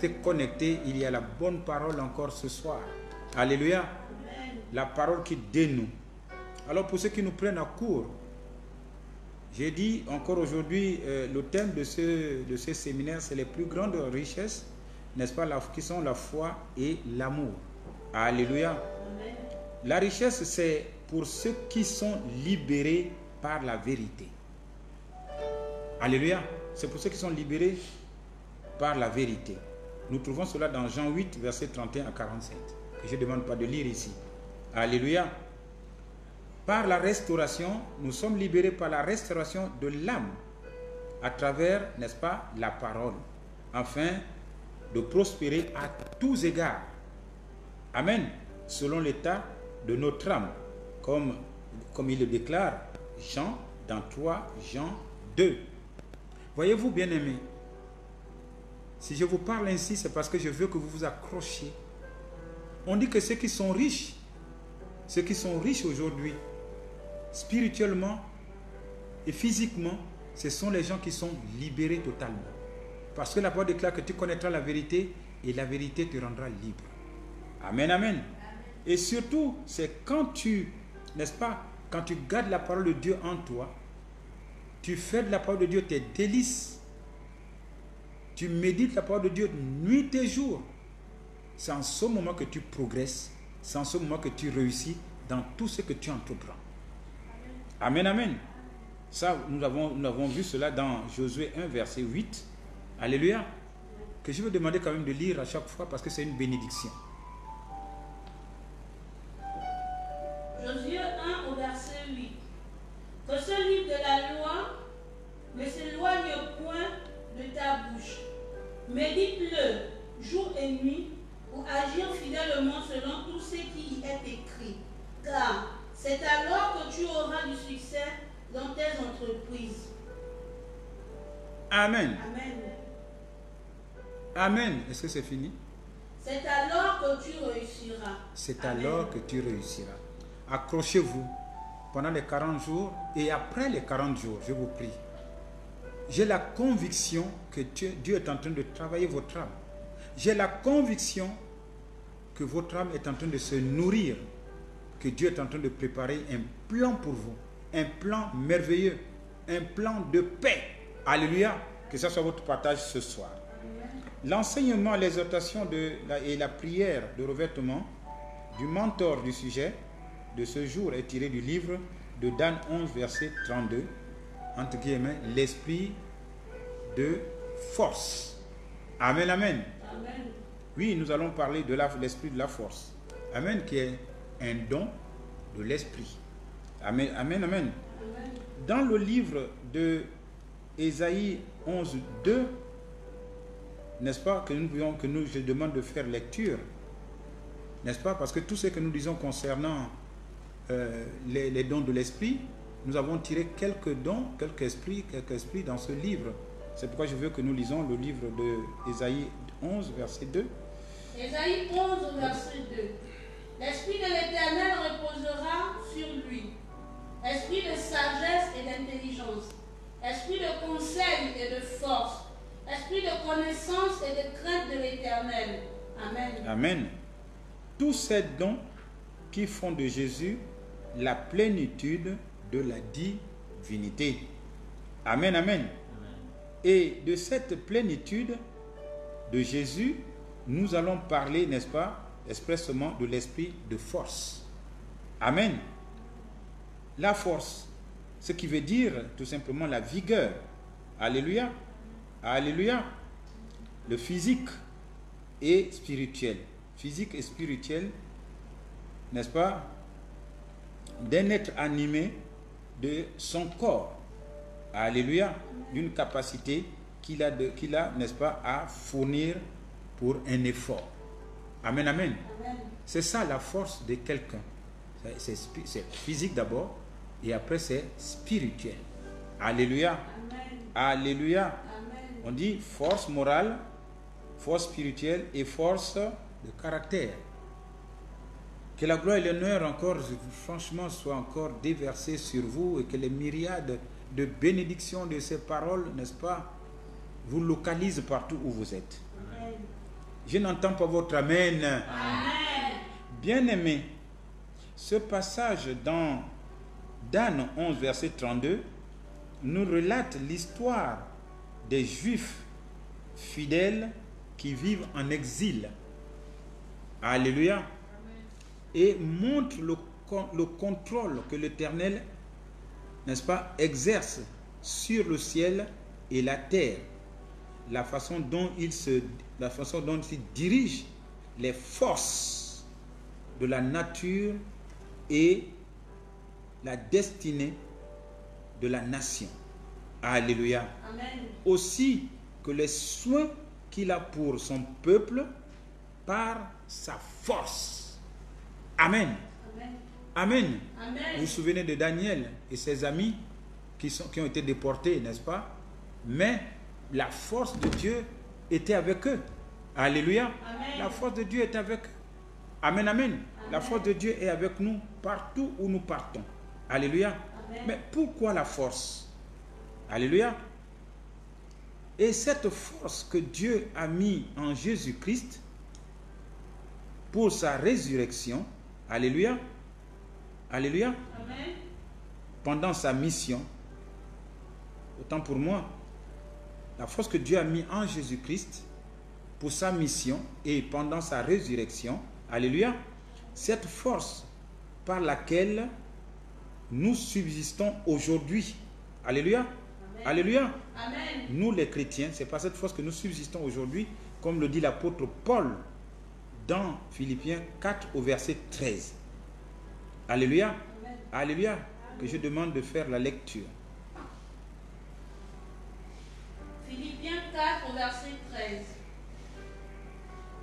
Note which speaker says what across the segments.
Speaker 1: restez connectés. Il y a la bonne parole encore ce soir. Alléluia.
Speaker 2: Amen.
Speaker 1: La parole qui dénoue. Alors pour ceux qui nous prennent à court, j'ai dit encore aujourd'hui, le thème de ce séminaire, c'est les plus grandes richesses, n'est-ce pas, qui sont la foi et l'amour. Alléluia.
Speaker 2: Amen.
Speaker 1: La richesse, c'est pour ceux qui sont libérés par la vérité. Alléluia. C'est pour ceux qui sont libérés par la vérité. Nous trouvons cela dans Jean 8, verset 31 à 47, que je ne demande pas de lire ici. Alléluia. Par la restauration, nous sommes libérés par la restauration de l'âme à travers, n'est-ce pas, la parole, afin de prospérer à tous égards. Amen. Selon l'état de notre âme, comme il le déclare Jean dans 3 Jean 2. Voyez-vous, bien-aimés, si je vous parle ainsi, c'est parce que je veux que vous vous accrochiez. On dit que ceux qui sont riches aujourd'hui, spirituellement et physiquement, ce sont les gens qui sont libérés totalement. Parce que la parole déclare que tu connaîtras la vérité et la vérité te rendra libre. Amen, amen. Et surtout, c'est quand tu, n'est-ce pas, quand tu gardes la parole de Dieu en toi, tu fais de la parole de Dieu tes délices. Tu médites la parole de Dieu nuit et jour. C'est en ce moment que tu progresses. C'est en ce moment que tu réussis dans tout ce que tu entreprends. Amen, amen. Ça, nous avons vu cela dans Josué 1, verset 8. Alléluia. Que je veux demander quand même de lire à chaque fois parce que c'est une bénédiction.
Speaker 2: Josué 1 au verset 8. Que ce livre de la loi ne s'éloigne point de ta bouche. Médite-le jour et nuit pour agir fidèlement selon tout ce qui y est écrit. Car c'est alors que tu auras du succès dans tes entreprises.
Speaker 1: Amen.
Speaker 2: Amen.
Speaker 1: Amen. Est-ce que c'est fini?
Speaker 2: C'est alors que tu réussiras.
Speaker 1: C'est
Speaker 2: Amen.
Speaker 1: alors que tu réussiras. Accrochez-vous pendant les 40 jours et après les 40 jours, je vous prie. J'ai la conviction que Dieu est en train de travailler votre âme. J'ai la conviction que votre âme est en train de se nourrir, que Dieu est en train de préparer un plan pour vous, un plan merveilleux, un plan de paix. Alléluia. Que ce soit votre partage ce soir. L'enseignement, l'exhortation et la prière de revêtement du mentor du sujet de ce jour est tiré du livre de Dan 11, verset 32, entre guillemets, l'esprit de force. Amen, amen.
Speaker 2: Amen.
Speaker 1: Oui, nous allons parler de l'esprit de la force. Amen, qui est un don de l'esprit. Amen, amen, amen.
Speaker 2: Amen.
Speaker 1: Dans le livre de Ésaïe 11, 2, n'est-ce pas, je demande de faire lecture, n'est-ce pas, parce que tout ce que nous disons concernant les dons de l'esprit, nous avons tiré quelques dons, quelques esprits dans ce livre. C'est pourquoi je veux que nous lisons le livre de Ésaïe 11, verset 2.
Speaker 2: Ésaïe 11, verset 2. L'Esprit de l'Éternel reposera sur lui. Esprit de sagesse et d'intelligence. Esprit de conseil et de force. Esprit de connaissance et de crainte de l'Éternel. Amen.
Speaker 1: Amen. Tous ces dons qui font de Jésus la plénitude de la divinité. Amen, amen. Et de cette plénitude de Jésus, nous allons parler, n'est-ce pas, expressément de l'esprit de force. Amen. La force, ce qui veut dire tout simplement la vigueur. Alléluia. Alléluia. Le physique et spirituel. Physique et spirituel, n'est-ce pas, d'un être animé de son corps. Alléluia. D'une capacité qu'il a, n'est-ce pas, à fournir pour un effort. Amen, amen.
Speaker 2: Amen.
Speaker 1: C'est ça la force de quelqu'un. C'est physique d'abord et après c'est spirituel. Alléluia.
Speaker 2: Amen.
Speaker 1: Alléluia.
Speaker 2: Amen.
Speaker 1: On dit force morale, force spirituelle et force de caractère. Que la gloire et l'honneur encore, franchement, soient encore déversés sur vous et que les myriades de bénédictions de ces paroles, n'est-ce pas, vous localisent partout où vous êtes.
Speaker 2: Amen.
Speaker 1: Je n'entends pas votre amen.
Speaker 2: Amen.
Speaker 1: Bien-aimés, ce passage dans Dan 11, verset 32, nous relate l'histoire des Juifs fidèles qui vivent en exil. Alléluia. Et montre le contrôle que l'Éternel, n'est-ce pas, exerce sur le ciel et la terre. La façon dont il dirige les forces de la nature et la destinée de la nation. Alléluia.
Speaker 2: Amen.
Speaker 1: Aussi que les soins qu'il a pour son peuple par sa force. Amen.
Speaker 2: Amen.
Speaker 1: Amen.
Speaker 2: Amen.
Speaker 1: Vous vous souvenez de Daniel et ses amis qui ont été déportés, n'est-ce pas? Mais la force de Dieu était avec eux. Alléluia.
Speaker 2: Amen.
Speaker 1: La force de Dieu est avec eux. Amen, amen. La force de Dieu est avec nous partout où nous partons. Alléluia.
Speaker 2: Amen.
Speaker 1: Mais pourquoi la force? Alléluia. Et cette force que Dieu a mis en Jésus-Christ pour sa résurrection, alléluia, alléluia,
Speaker 2: Amen.
Speaker 1: pendant sa mission, autant pour moi, la force que Dieu a mis en Jésus-Christ pour sa mission et pendant sa résurrection, alléluia, cette force par laquelle nous subsistons aujourd'hui, alléluia,
Speaker 2: Amen.
Speaker 1: alléluia,
Speaker 2: Amen.
Speaker 1: nous les chrétiens, c'est par cette force que nous subsistons aujourd'hui, comme le dit l'apôtre Paul dans Philippiens 4 au verset 13. Alléluia,
Speaker 2: Amen.
Speaker 1: alléluia, que je demande de faire la lecture.
Speaker 2: Philippiens 4 au verset 13.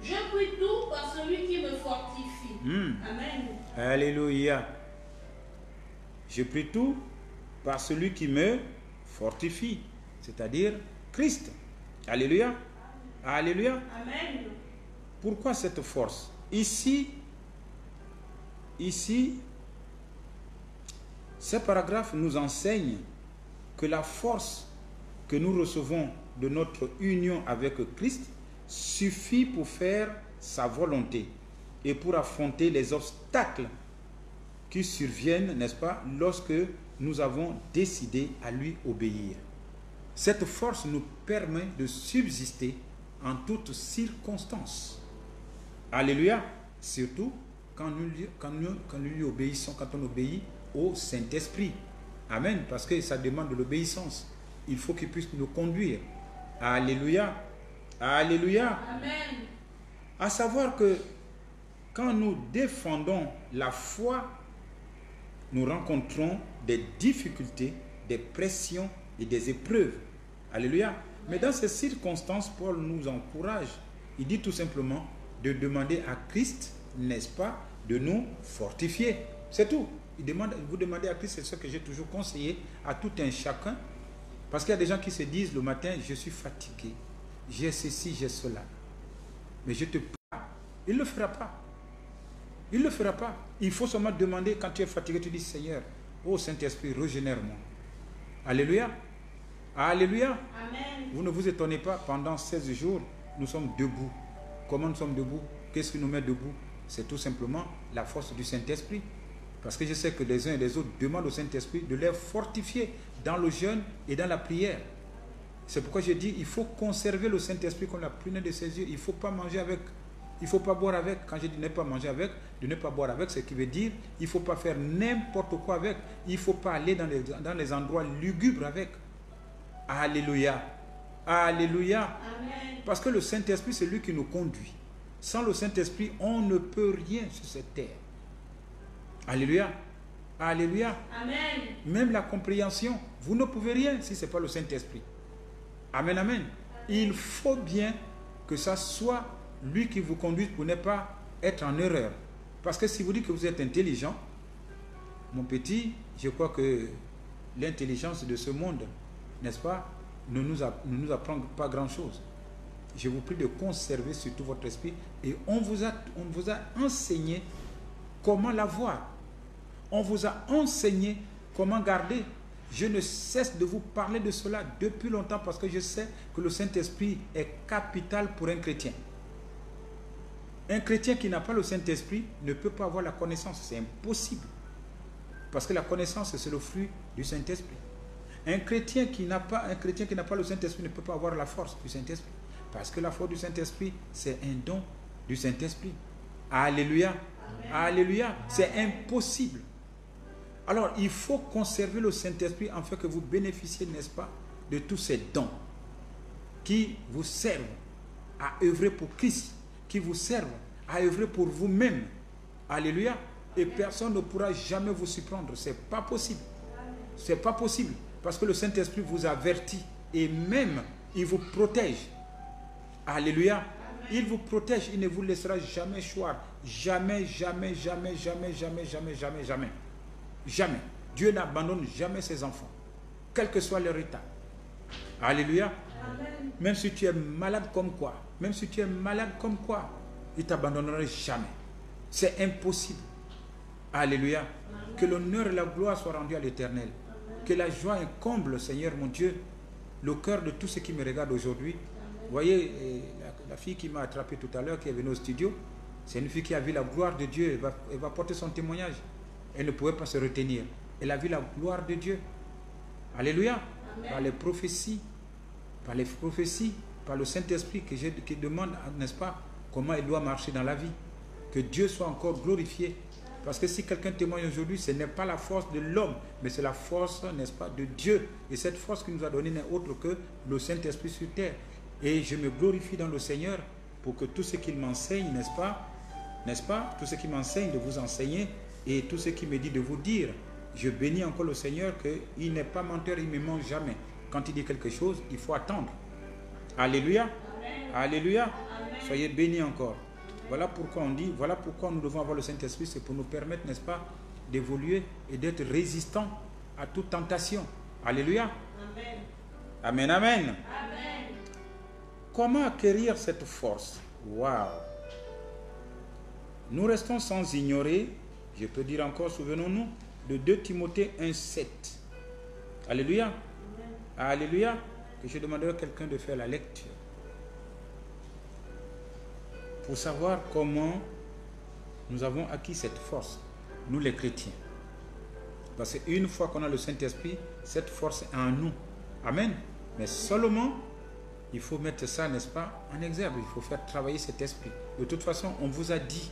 Speaker 2: Je puis tout par celui qui me fortifie. Amen.
Speaker 1: Alléluia. Je prie tout par celui qui me fortifie, c'est-à-dire Christ. Alléluia. Alléluia.
Speaker 2: Amen.
Speaker 1: Pourquoi cette force? Ici, ce paragraphe nous enseigne que la force que nous recevons de notre union avec Christ suffit pour faire sa volonté et pour affronter les obstacles qui surviennent, n'est-ce pas, lorsque nous avons décidé à lui obéir. Cette force nous permet de subsister en toutes circonstances. Alléluia. Surtout quand nous lui obéissons, quand on obéit au Saint-Esprit. Amen. Parce que ça demande de l'obéissance. Il faut qu'il puisse nous conduire. Alléluia. Alléluia.
Speaker 2: Amen.
Speaker 1: À savoir que quand nous défendons la foi, nous rencontrons des difficultés, des pressions et des épreuves. Alléluia. Mais dans ces circonstances, Paul nous encourage. Il dit tout simplement de demander à Christ, n'est-ce pas, de nous fortifier. C'est tout. Vous demandez à Christ, c'est ce que j'ai toujours conseillé à tout un chacun. Parce qu'il y a des gens qui se disent le matin, je suis fatigué, j'ai ceci, j'ai cela. Mais je te prie, il ne le fera pas. Il ne le fera pas. Il faut seulement demander quand tu es fatigué, tu dis Seigneur, ô Saint-Esprit, régénère-moi. Alléluia. Alléluia.
Speaker 2: Amen.
Speaker 1: Vous ne vous étonnez pas, pendant 16 jours, nous sommes debout. Comment nous sommes debout? Qu'est-ce qui nous met debout? C'est tout simplement la force du Saint-Esprit. Parce que je sais que les uns et les autres demandent au Saint-Esprit de les fortifier dans le jeûne et dans la prière. C'est pourquoi je dis, il faut conserver le Saint-Esprit comme la prunelle de ses yeux. Il ne faut pas manger avec. Il ne faut pas boire avec. Quand je dis ne pas manger avec, de ne pas boire avec, ce qui veut dire il ne faut pas faire n'importe quoi avec. Il ne faut pas aller dans les endroits lugubres avec. Alléluia. Alléluia.
Speaker 2: Amen.
Speaker 1: Parce que le Saint-Esprit, c'est lui qui nous conduit. Sans le Saint-Esprit, on ne peut rien sur cette terre. Alléluia. Alléluia.
Speaker 2: Amen.
Speaker 1: Même la compréhension, vous ne pouvez rien si ce n'est pas le Saint-Esprit. Amen, amen. Il faut bien que ça soit lui qui vous conduise pour ne pas être en erreur. Parce que si vous dites que vous êtes intelligent, mon petit, je crois que l'intelligence de ce monde, n'est-ce pas, ne nous apprend pas grand-chose. Je vous prie de conserver surtout votre esprit et on vous a enseigné comment l'avoir. On vous a enseigné comment garder. Je ne cesse de vous parler de cela depuis longtemps parce que je sais que le Saint-Esprit est capital pour un chrétien. Un chrétien qui n'a pas le Saint-Esprit ne peut pas avoir la connaissance. C'est impossible. Parce que la connaissance, c'est le fruit du Saint-Esprit. Un chrétien qui n'a pas le Saint-Esprit ne peut pas avoir la force du Saint-Esprit. Parce que la force du Saint-Esprit, c'est un don du Saint-Esprit. Alléluia. Amen. Alléluia. C'est impossible. Alors, il faut conserver le Saint-Esprit afin que vous bénéficiez, n'est-ce pas, de tous ces dons qui vous servent à œuvrer pour Christ, qui vous servent à œuvrer pour vous-même. Alléluia. Et personne ne pourra jamais vous surprendre. Ce n'est pas possible. Ce n'est pas possible. Parce que le Saint-Esprit vous avertit et même il vous protège. Alléluia. Il vous protège. Il ne vous laissera jamais choir. Jamais, jamais, jamais, jamais, jamais, jamais, jamais, jamais. Jamais. Dieu n'abandonne jamais ses enfants. Quel que soit leur état. Alléluia. Amen. Même si tu es malade comme quoi. Même si tu es malade comme quoi. Il ne t'abandonnera jamais. C'est impossible. Alléluia. Amen. Que l'honneur et la gloire soient rendus à l'Éternel. Que la joie incomble, Seigneur mon Dieu, le cœur de tous ceux qui me regardent aujourd'hui. Vous voyez, la fille qui m'a attrapé tout à l'heure, qui est venue au studio, c'est une fille qui a vu la gloire de Dieu. Elle va porter son témoignage. Elle ne pouvait pas se retenir. Elle a vu la gloire de Dieu. Alléluia. Amen. Par les prophéties, par le Saint-Esprit qui demande, n'est-ce pas, comment elle doit marcher dans la vie. Que Dieu soit encore glorifié. Parce que si quelqu'un témoigne aujourd'hui, ce n'est pas la force de l'homme, mais c'est la force, n'est-ce pas, de Dieu. Et cette force qu'il nous a donnée n'est autre que le Saint-Esprit sur terre. Et je me glorifie dans le Seigneur pour que tout ce qu'il m'enseigne, n'est-ce pas, tout ce qu'il m'enseigne de vous enseigner et tout ce qu'il me dit de vous dire, je bénis encore le Seigneur qu'il n'est pas menteur, il ne me ment jamais. Quand il dit quelque chose, il faut attendre. Alléluia. Amen. Alléluia. Amen. Soyez bénis encore. Voilà pourquoi on dit, voilà pourquoi nous devons avoir le Saint-Esprit, c'est pour nous permettre, n'est-ce pas, d'évoluer et d'être résistants à toute tentation. Alléluia. Amen. Amen, amen. Amen. Comment acquérir cette force? Waouh! Nous restons sans ignorer, je peux dire encore, souvenons-nous, de 2 Timothée 1,7. Alléluia. Amen. Alléluia. Que je demanderai à quelqu'un de faire la lecture. Pour savoir comment nous avons acquis cette force, nous les chrétiens. Parce qu'une fois qu'on a le Saint-Esprit, cette force est en nous. Amen. Mais seulement, il faut mettre ça, n'est-ce pas, en exergue. Il faut faire travailler cet esprit. De toute façon, on vous a dit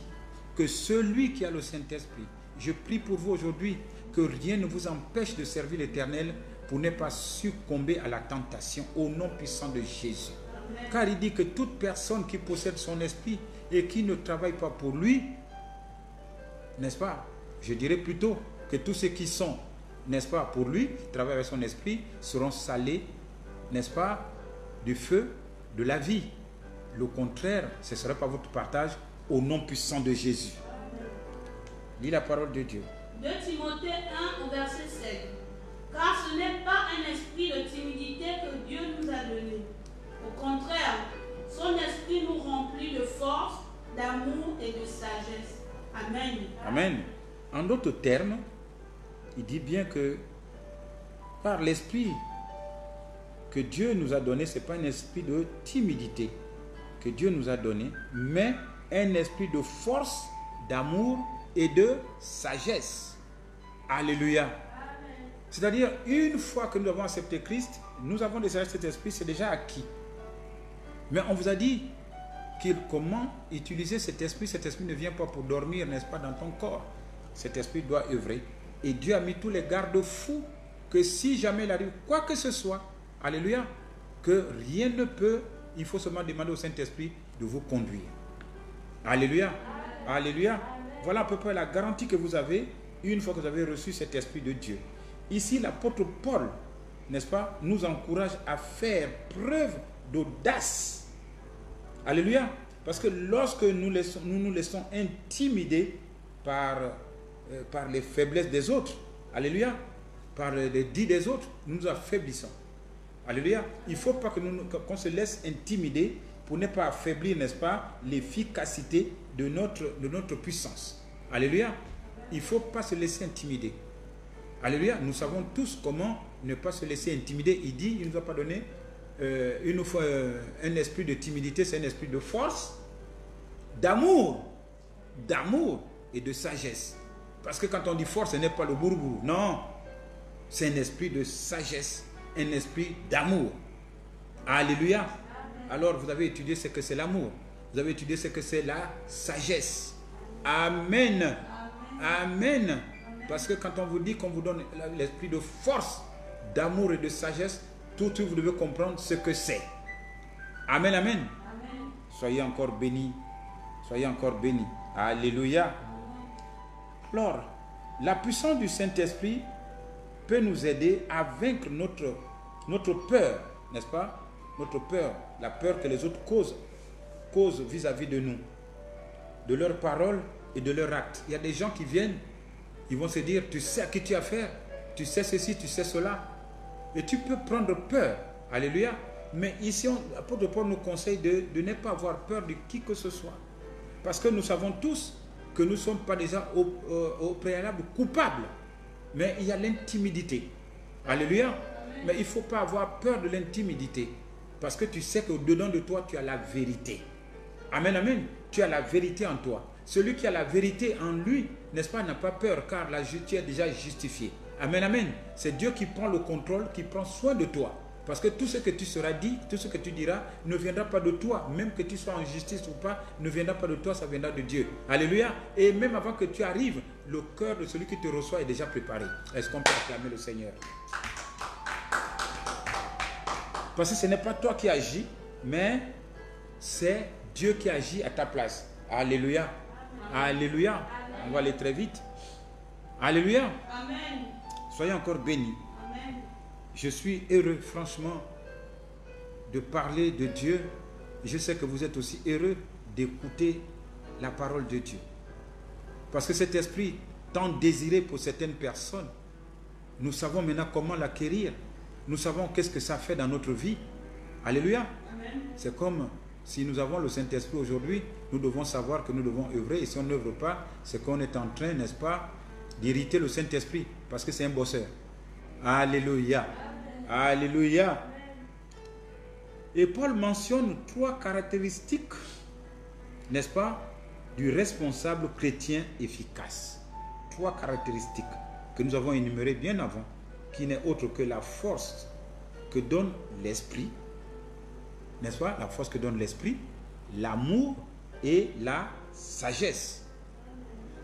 Speaker 1: que celui qui a le Saint-Esprit, je prie pour vous aujourd'hui, que rien ne vous empêche de servir l'Éternel pour ne pas succomber à la tentation au nom puissant de Jésus. Car il dit que toute personne qui possède son esprit et qui ne travaille pas pour lui, n'est-ce pas? Je dirais plutôt que tous ceux qui sont, n'est-ce pas, pour lui, qui travaillent avec son esprit, seront salés, n'est-ce pas, du feu de la vie. Le contraire, ce ne serait pas votre partage au nom puissant de Jésus. Lis la parole de Dieu.
Speaker 2: 2 Timothée 1 au verset 7. Car ce n'est pas un esprit de timidité que Dieu nous a donné. Au contraire, son esprit nous remplit de force, d'amour et de sagesse. Amen.
Speaker 1: Amen. En d'autres termes, il dit bien que par l'esprit que Dieu nous a donné, ce n'est pas un esprit de timidité que Dieu nous a donné, mais un esprit de force, d'amour et de sagesse. Alléluia. C'est-à-dire, une fois que nous avons accepté Christ, nous avons déjà cet esprit, c'est déjà acquis. Mais on vous a dit comment utiliser cet esprit. Cet esprit ne vient pas pour dormir, n'est-ce pas, dans ton corps. Cet esprit doit œuvrer. Et Dieu a mis tous les garde-fous que si jamais il arrive quoi que ce soit, alléluia, que rien ne peut, il faut seulement demander au Saint-Esprit de vous conduire. Alléluia. Alléluia. Voilà à peu près la garantie que vous avez une fois que vous avez reçu cet esprit de Dieu. Ici, l'apôtre Paul, n'est-ce pas, nous encourage à faire preuve d'audace. Alléluia. Parce que lorsque nous nous laissons intimider par les faiblesses des autres, alléluia, par les dits des autres, nous nous affaiblissons. Alléluia. Il ne faut pas qu'on se laisse intimider pour ne pas affaiblir, n'est-ce pas, l'efficacité de notre puissance. Alléluia. Il ne faut pas se laisser intimider. Alléluia. Nous savons tous comment ne pas se laisser intimider. Il ne nous a pas donné une fois un esprit de timidité, c'est un esprit de force, d'amour et de sagesse. Parce que quand on dit force, ce n'est pas le bourbourou. Non, c'est un esprit de sagesse, un esprit d'amour. Alléluia. Alors vous avez étudié ce que c'est l'amour. Vous avez étudié ce que c'est la sagesse. Amen. Amen. Parce que quand on vous dit qu'on vous donne l'esprit de force, d'amour et de sagesse, tout de suite vous devez comprendre ce que c'est. Amen, amen. Amen. Soyez encore bénis. Soyez encore bénis. Alléluia. Alors, la puissance du Saint-Esprit peut nous aider à vaincre notre peur, n'est-ce pas? Notre peur, la peur que les autres causent vis-à-vis de nous, de leurs paroles et de leurs actes. Il y a des gens qui viennent, ils vont se dire, tu sais à qui tu as affaire, tu sais ceci, tu sais cela. Et tu peux prendre peur. Alléluia. Mais ici, l'apôtre Paul nous conseille de ne pas avoir peur de qui que ce soit. Parce que nous savons tous que nous ne sommes pas déjà au préalable coupables. Mais il y a l'intimidité. Alléluia. Mais il ne faut pas avoir peur de l'intimidité. Parce que tu sais qu'au-dedans de toi, tu as la vérité. Amen, amen. Tu as la vérité en toi. Celui qui a la vérité en lui, n'est-ce pas, n'a pas peur, car tu es déjà justifié. Amen, amen. C'est Dieu qui prend le contrôle, qui prend soin de toi. Parce que tout ce que tu seras dit, tout ce que tu diras, ne viendra pas de toi. Même que tu sois en justice ou pas, ne viendra pas de toi, ça viendra de Dieu. Alléluia. Et même avant que tu arrives, le cœur de celui qui te reçoit est déjà préparé. Est-ce qu'on peut acclamer le Seigneur? Parce que ce n'est pas toi qui agis, mais c'est Dieu qui agit à ta place. Alléluia. Alléluia. On va aller très vite. Alléluia.
Speaker 2: Amen.
Speaker 1: Soyez encore bénis.
Speaker 2: Amen.
Speaker 1: Je suis heureux, franchement, de parler de Dieu. Je sais que vous êtes aussi heureux d'écouter la parole de Dieu. Parce que cet esprit tant désiré pour certaines personnes, nous savons maintenant comment l'acquérir. Nous savons qu'est-ce que ça fait dans notre vie. Alléluia.
Speaker 2: Amen.
Speaker 1: C'est comme si nous avons le Saint-Esprit aujourd'hui, nous devons savoir que nous devons œuvrer. Et si on n'œuvre pas, c'est qu'on est en train, n'est-ce pas, d'irriter le Saint-Esprit. Parce que c'est un bosseur. Alléluia. Amen. Alléluia. Amen. Et Paul mentionne 3 caractéristiques, n'est-ce pas, du responsable chrétien efficace. 3 caractéristiques que nous avons énumérées bien avant, qui n'est autre que la force que donne l'esprit, n'est-ce pas? La force que donne l'esprit, l'amour et la sagesse.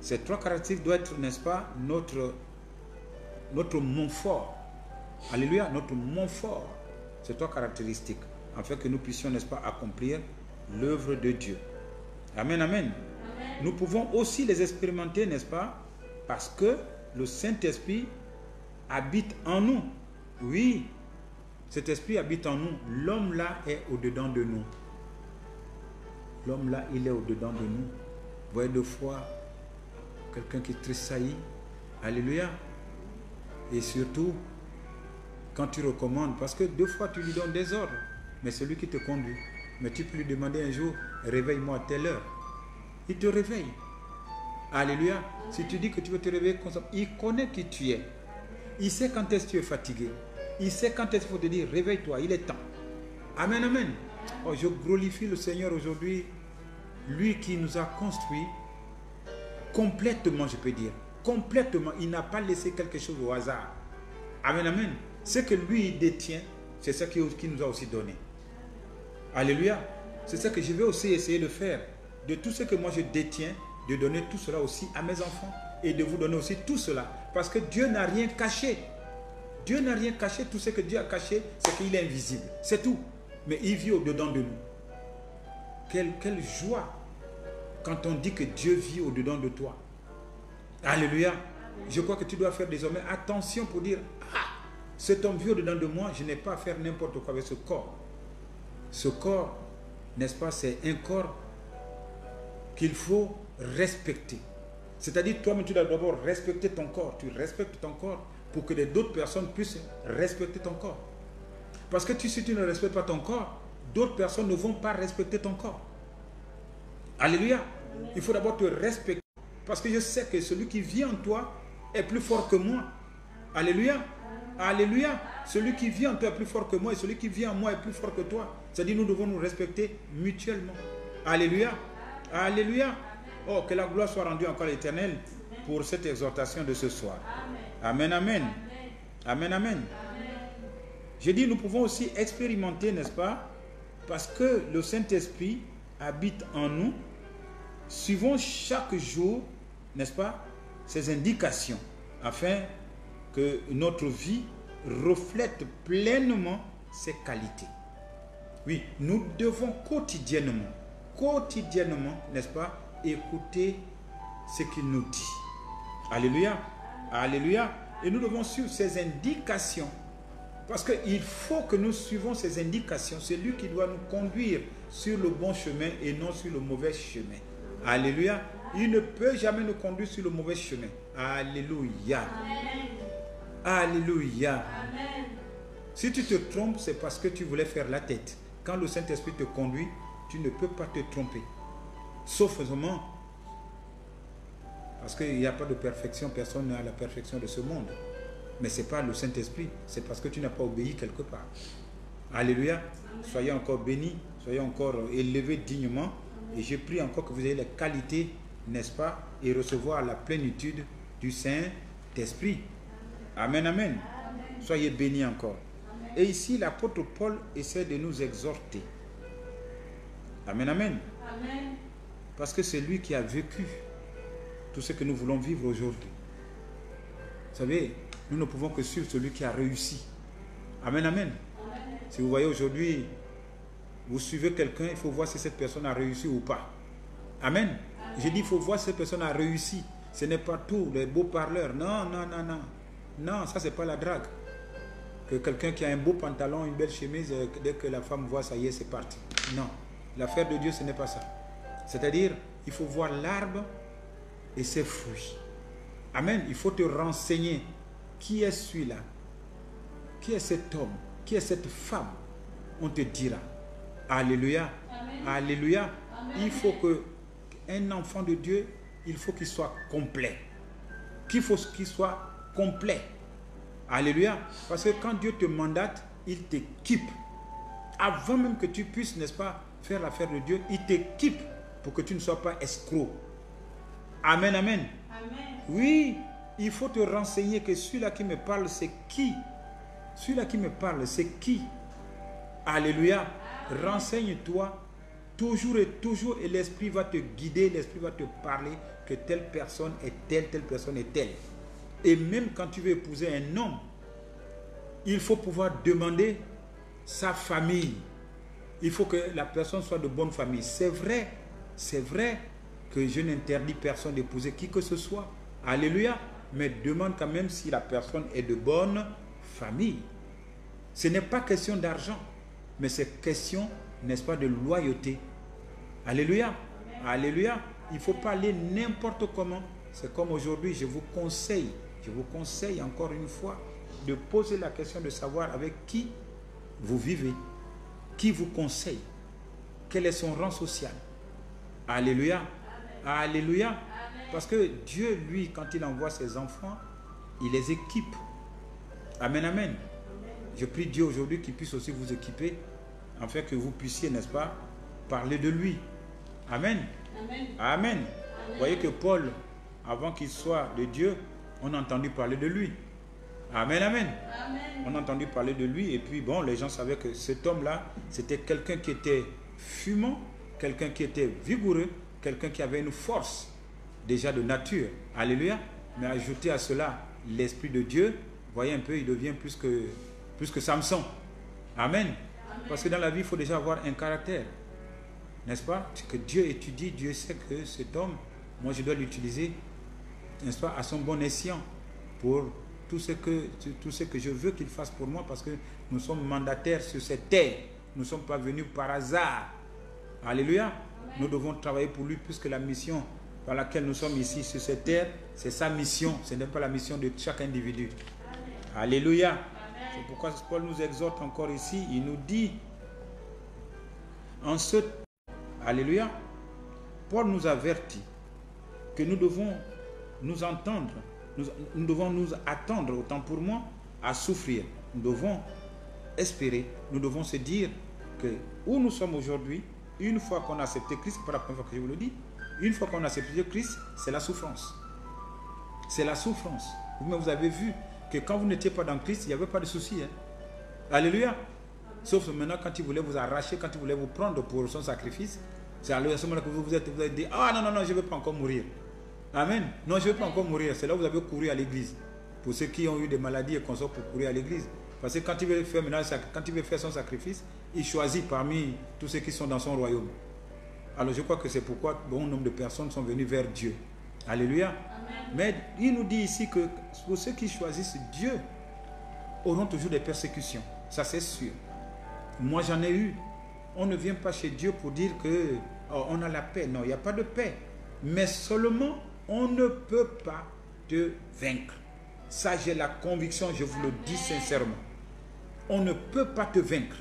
Speaker 1: Ces 3 caractéristiques doivent être, n'est-ce pas, notre mont fort. Alléluia, notre mont fort. Ces 3 caractéristiques, afin que nous puissions, n'est-ce pas, accomplir l'œuvre de Dieu. Amen, amen. Amen. Nous pouvons aussi les expérimenter, n'est-ce pas, parce que le Saint-Esprit habite en nous. Oui, cet esprit habite en nous. L'homme là est au-dedans de nous. L'homme là, il est au-dedans de nous. Vous voyez deux fois quelqu'un qui tressaillit. Alléluia. Et surtout, quand tu recommandes, parce que 2 fois tu lui donnes des ordres, mais c'est lui qui te conduit. Mais tu peux lui demander un jour, réveille-moi à telle heure. Il te réveille. Alléluia. Si tu dis que tu veux te réveiller comme ça, il connaît qui tu es. Il sait quand est-ce que tu es fatigué. Il sait quand est-ce qu'il faut te dire, réveille-toi, il est temps. Amen, amen. Oh, je glorifie le Seigneur aujourd'hui, lui qui nous a construits complètement, je peux dire. Complètement. Il n'a pas laissé quelque chose au hasard. Amen, amen. Ce que lui détient, c'est ce qu'il nous a aussi donné. Alléluia. C'est ça que je vais aussi essayer de faire. De tout ce que moi je détiens, de donner tout cela aussi à mes enfants. Et de vous donner aussi tout cela. Parce que Dieu n'a rien caché. Dieu n'a rien caché. Tout ce que Dieu a caché, c'est qu'il est invisible. C'est tout. Mais il vit au-dedans de nous. Quelle joie quand on dit que Dieu vit au-dedans de toi. Alléluia. Je crois que tu dois faire désormais attention pour dire, ah, cet homme vit au-dedans de moi, je n'ai pas à faire n'importe quoi avec ce corps. Ce corps, n'est-ce pas, c'est un corps qu'il faut respecter. C'est-à-dire, toi-même, tu dois d'abord respecter ton corps. Tu respectes ton corps pour que d'autres personnes puissent respecter ton corps. Parce que si tu ne respectes pas ton corps, d'autres personnes ne vont pas respecter ton corps. Alléluia. Il faut d'abord te respecter. Parce que je sais que celui qui vit en toi est plus fort que moi. Alléluia. Alléluia. Celui qui vit en toi est plus fort que moi et celui qui vit en moi est plus fort que toi. C'est-à-dire, nous devons nous respecter mutuellement. Alléluia. Alléluia. Oh, que la gloire soit rendue encore à l'Éternel pour cette exhortation de ce soir. Amen, amen. Amen, amen. Je dis, nous pouvons aussi expérimenter, n'est-ce pas? Parce que le Saint-Esprit habite en nous. Suivons chaque jour, n'est-ce pas, ces indications, afin que notre vie reflète pleinement ses qualités. Oui, nous devons quotidiennement, n'est-ce pas, écouter ce qu'il nous dit. Alléluia. Alléluia. Et nous devons suivre ces indications. Parce qu'il faut que nous suivons ces indications. C'est lui qui doit nous conduire sur le bon chemin et non sur le mauvais chemin. Alléluia. Il ne peut jamais nous conduire sur le mauvais chemin. Alléluia. Amen. Alléluia. Amen. Si tu te trompes, c'est parce que tu voulais faire la tête. Quand le Saint-Esprit te conduit, tu ne peux pas te tromper. Sauf seulement parce qu'il n'y a pas de perfection, personne n'a la perfection de ce monde. Mais ce n'est pas le Saint-Esprit, c'est parce que tu n'as pas obéi quelque part. Alléluia. Amen. Soyez encore bénis, soyez encore élevés dignement. Amen. Et je prie encore que vous ayez les qualités, n'est-ce pas, et recevoir la plénitude du Saint-Esprit. Amen, amen. Amen. Soyez bénis encore. Amen. Et ici, l'apôtre Paul essaie de nous exhorter. Amen, amen. Amen. Parce que c'est lui qui a vécu tout ce que nous voulons vivre aujourd'hui. Vous savez, nous ne pouvons que suivre celui qui a réussi. Amen, amen. Amen. Si vous voyez aujourd'hui, vous suivez quelqu'un, il faut voir si cette personne a réussi ou pas. Amen. Amen. J'ai dit, il faut voir si cette personne a réussi. Ce n'est pas tout, les beaux parleurs. Non, non, non, non. Non, ça, c'est pas la drague. Que quelqu'un qui a un beau pantalon, une belle chemise, dès que la femme voit, ça y est, c'est parti. Non. L'affaire de Dieu, ce n'est pas ça. C'est-à-dire, il faut voir l'arbre et ses fruits. Amen. Il faut te renseigner. Qui est celui-là? Qui est cet homme? Qui est cette femme? On te dira. Alléluia. Amen. Alléluia. Amen. Il faut qu'un enfant de Dieu, il faut qu'il soit complet. Qu'il faut qu'il soit complet. Alléluia. Parce que quand Dieu te mandate, il t'équipe. Avant même que tu puisses, n'est-ce pas, faire l'affaire de Dieu, il t'équipe pour que tu ne sois pas escroc. Amen, amen. Amen. Oui, il faut te renseigner que celui-là qui me parle, c'est qui? Celui-là qui me parle, c'est qui? Alléluia. Amen. Renseigne-toi toujours et l'Esprit va te guider, l'Esprit va te parler que telle personne est telle personne est telle. Et même quand tu veux épouser un homme, il faut pouvoir demander sa famille. Il faut que la personne soit de bonne famille. C'est vrai que je n'interdis personne d'épouser qui que ce soit. Alléluia. Mais demande quand même si la personne est de bonne famille. Ce n'est pas question d'argent, mais c'est question, n'est-ce pas, de loyauté. Alléluia. Amen. Alléluia. Il ne faut pas aller n'importe comment. C'est comme aujourd'hui, je vous conseille encore une fois de poser la question de savoir avec qui vous vivez, qui vous conseille, quel est son rang social. Alléluia. Amen. Alléluia. Amen. Parce que Dieu, lui, quand il envoie ses enfants, il les équipe. Amen, amen. Amen. Je prie Dieu aujourd'hui qu'il puisse aussi vous équiper, afin que vous puissiez, n'est-ce pas, parler de lui. Amen. Amen. Amen. Amen. Vous voyez que Paul, avant qu'il soit de Dieu, on a entendu parler de lui. Amen, amen. Amen. On a entendu parler de lui et puis bon, les gens savaient que cet homme-là, c'était quelqu'un qui était fumant, quelqu'un qui était vigoureux, quelqu'un qui avait une force déjà de nature. Alléluia. Mais ajouté à cela l'Esprit de Dieu, voyez un peu, il devient plus que Samson. Amen. Amen. Parce que dans la vie, il faut déjà avoir un caractère. N'est-ce pas? Que Dieu étudie, Dieu sait que cet homme, moi je dois l'utiliser, n'est-ce pas, à son bon escient pour tout ce que je veux qu'il fasse pour moi, parce que nous sommes mandataires sur cette terre. Nous ne sommes pas venus par hasard. Alléluia. Amen. Nous devons travailler pour lui, puisque la mission par laquelle nous sommes ici sur cette terre, c'est sa mission. Ce n'est pas la mission de chaque individu. Amen. Alléluia. Amen. C'est pourquoi Paul nous exhorte encore ici. Il nous dit, Alléluia. Paul nous avertit que nous devons nous entendre, nous devons nous attendre, autant pour moi, à souffrir. Nous devons espérer, nous devons se dire que où nous sommes aujourd'hui, une fois qu'on a accepté Christ, c'est pas la première fois que je vous le dis, une fois qu'on a accepté Christ, c'est la souffrance. C'est la souffrance. Vous avez vu que quand vous n'étiez pas dans Christ, il n'y avait pas de souci. Hein? Alléluia. Sauf maintenant, quand il voulait vous arracher, quand il voulait vous prendre pour son sacrifice, c'est à ce moment-là que vous avez dit, ah non, non, non, je ne veux pas encore mourir. Amen. Non, je ne veux pas encore mourir. C'est là où vous avez couru à l'église. Pour ceux qui ont eu des maladies et qu'on sort pour courir à l'église. Parce que quand il veut faire maintenant, quand il veut faire son sacrifice, il choisit parmi tous ceux qui sont dans son royaume. Alors je crois que c'est pourquoi bon nombre de personnes sont venues vers Dieu. Alléluia. Amen. Mais il nous dit ici que pour ceux qui choisissent Dieu, auront toujours des persécutions. Ça c'est sûr. Moi j'en ai eu. On ne vient pas chez Dieu pour dire que oh, on a la paix. Non, il n'y a pas de paix. Mais seulement on ne peut pas te vaincre. Ça j'ai la conviction, je vous le dis sincèrement. On ne peut pas te vaincre.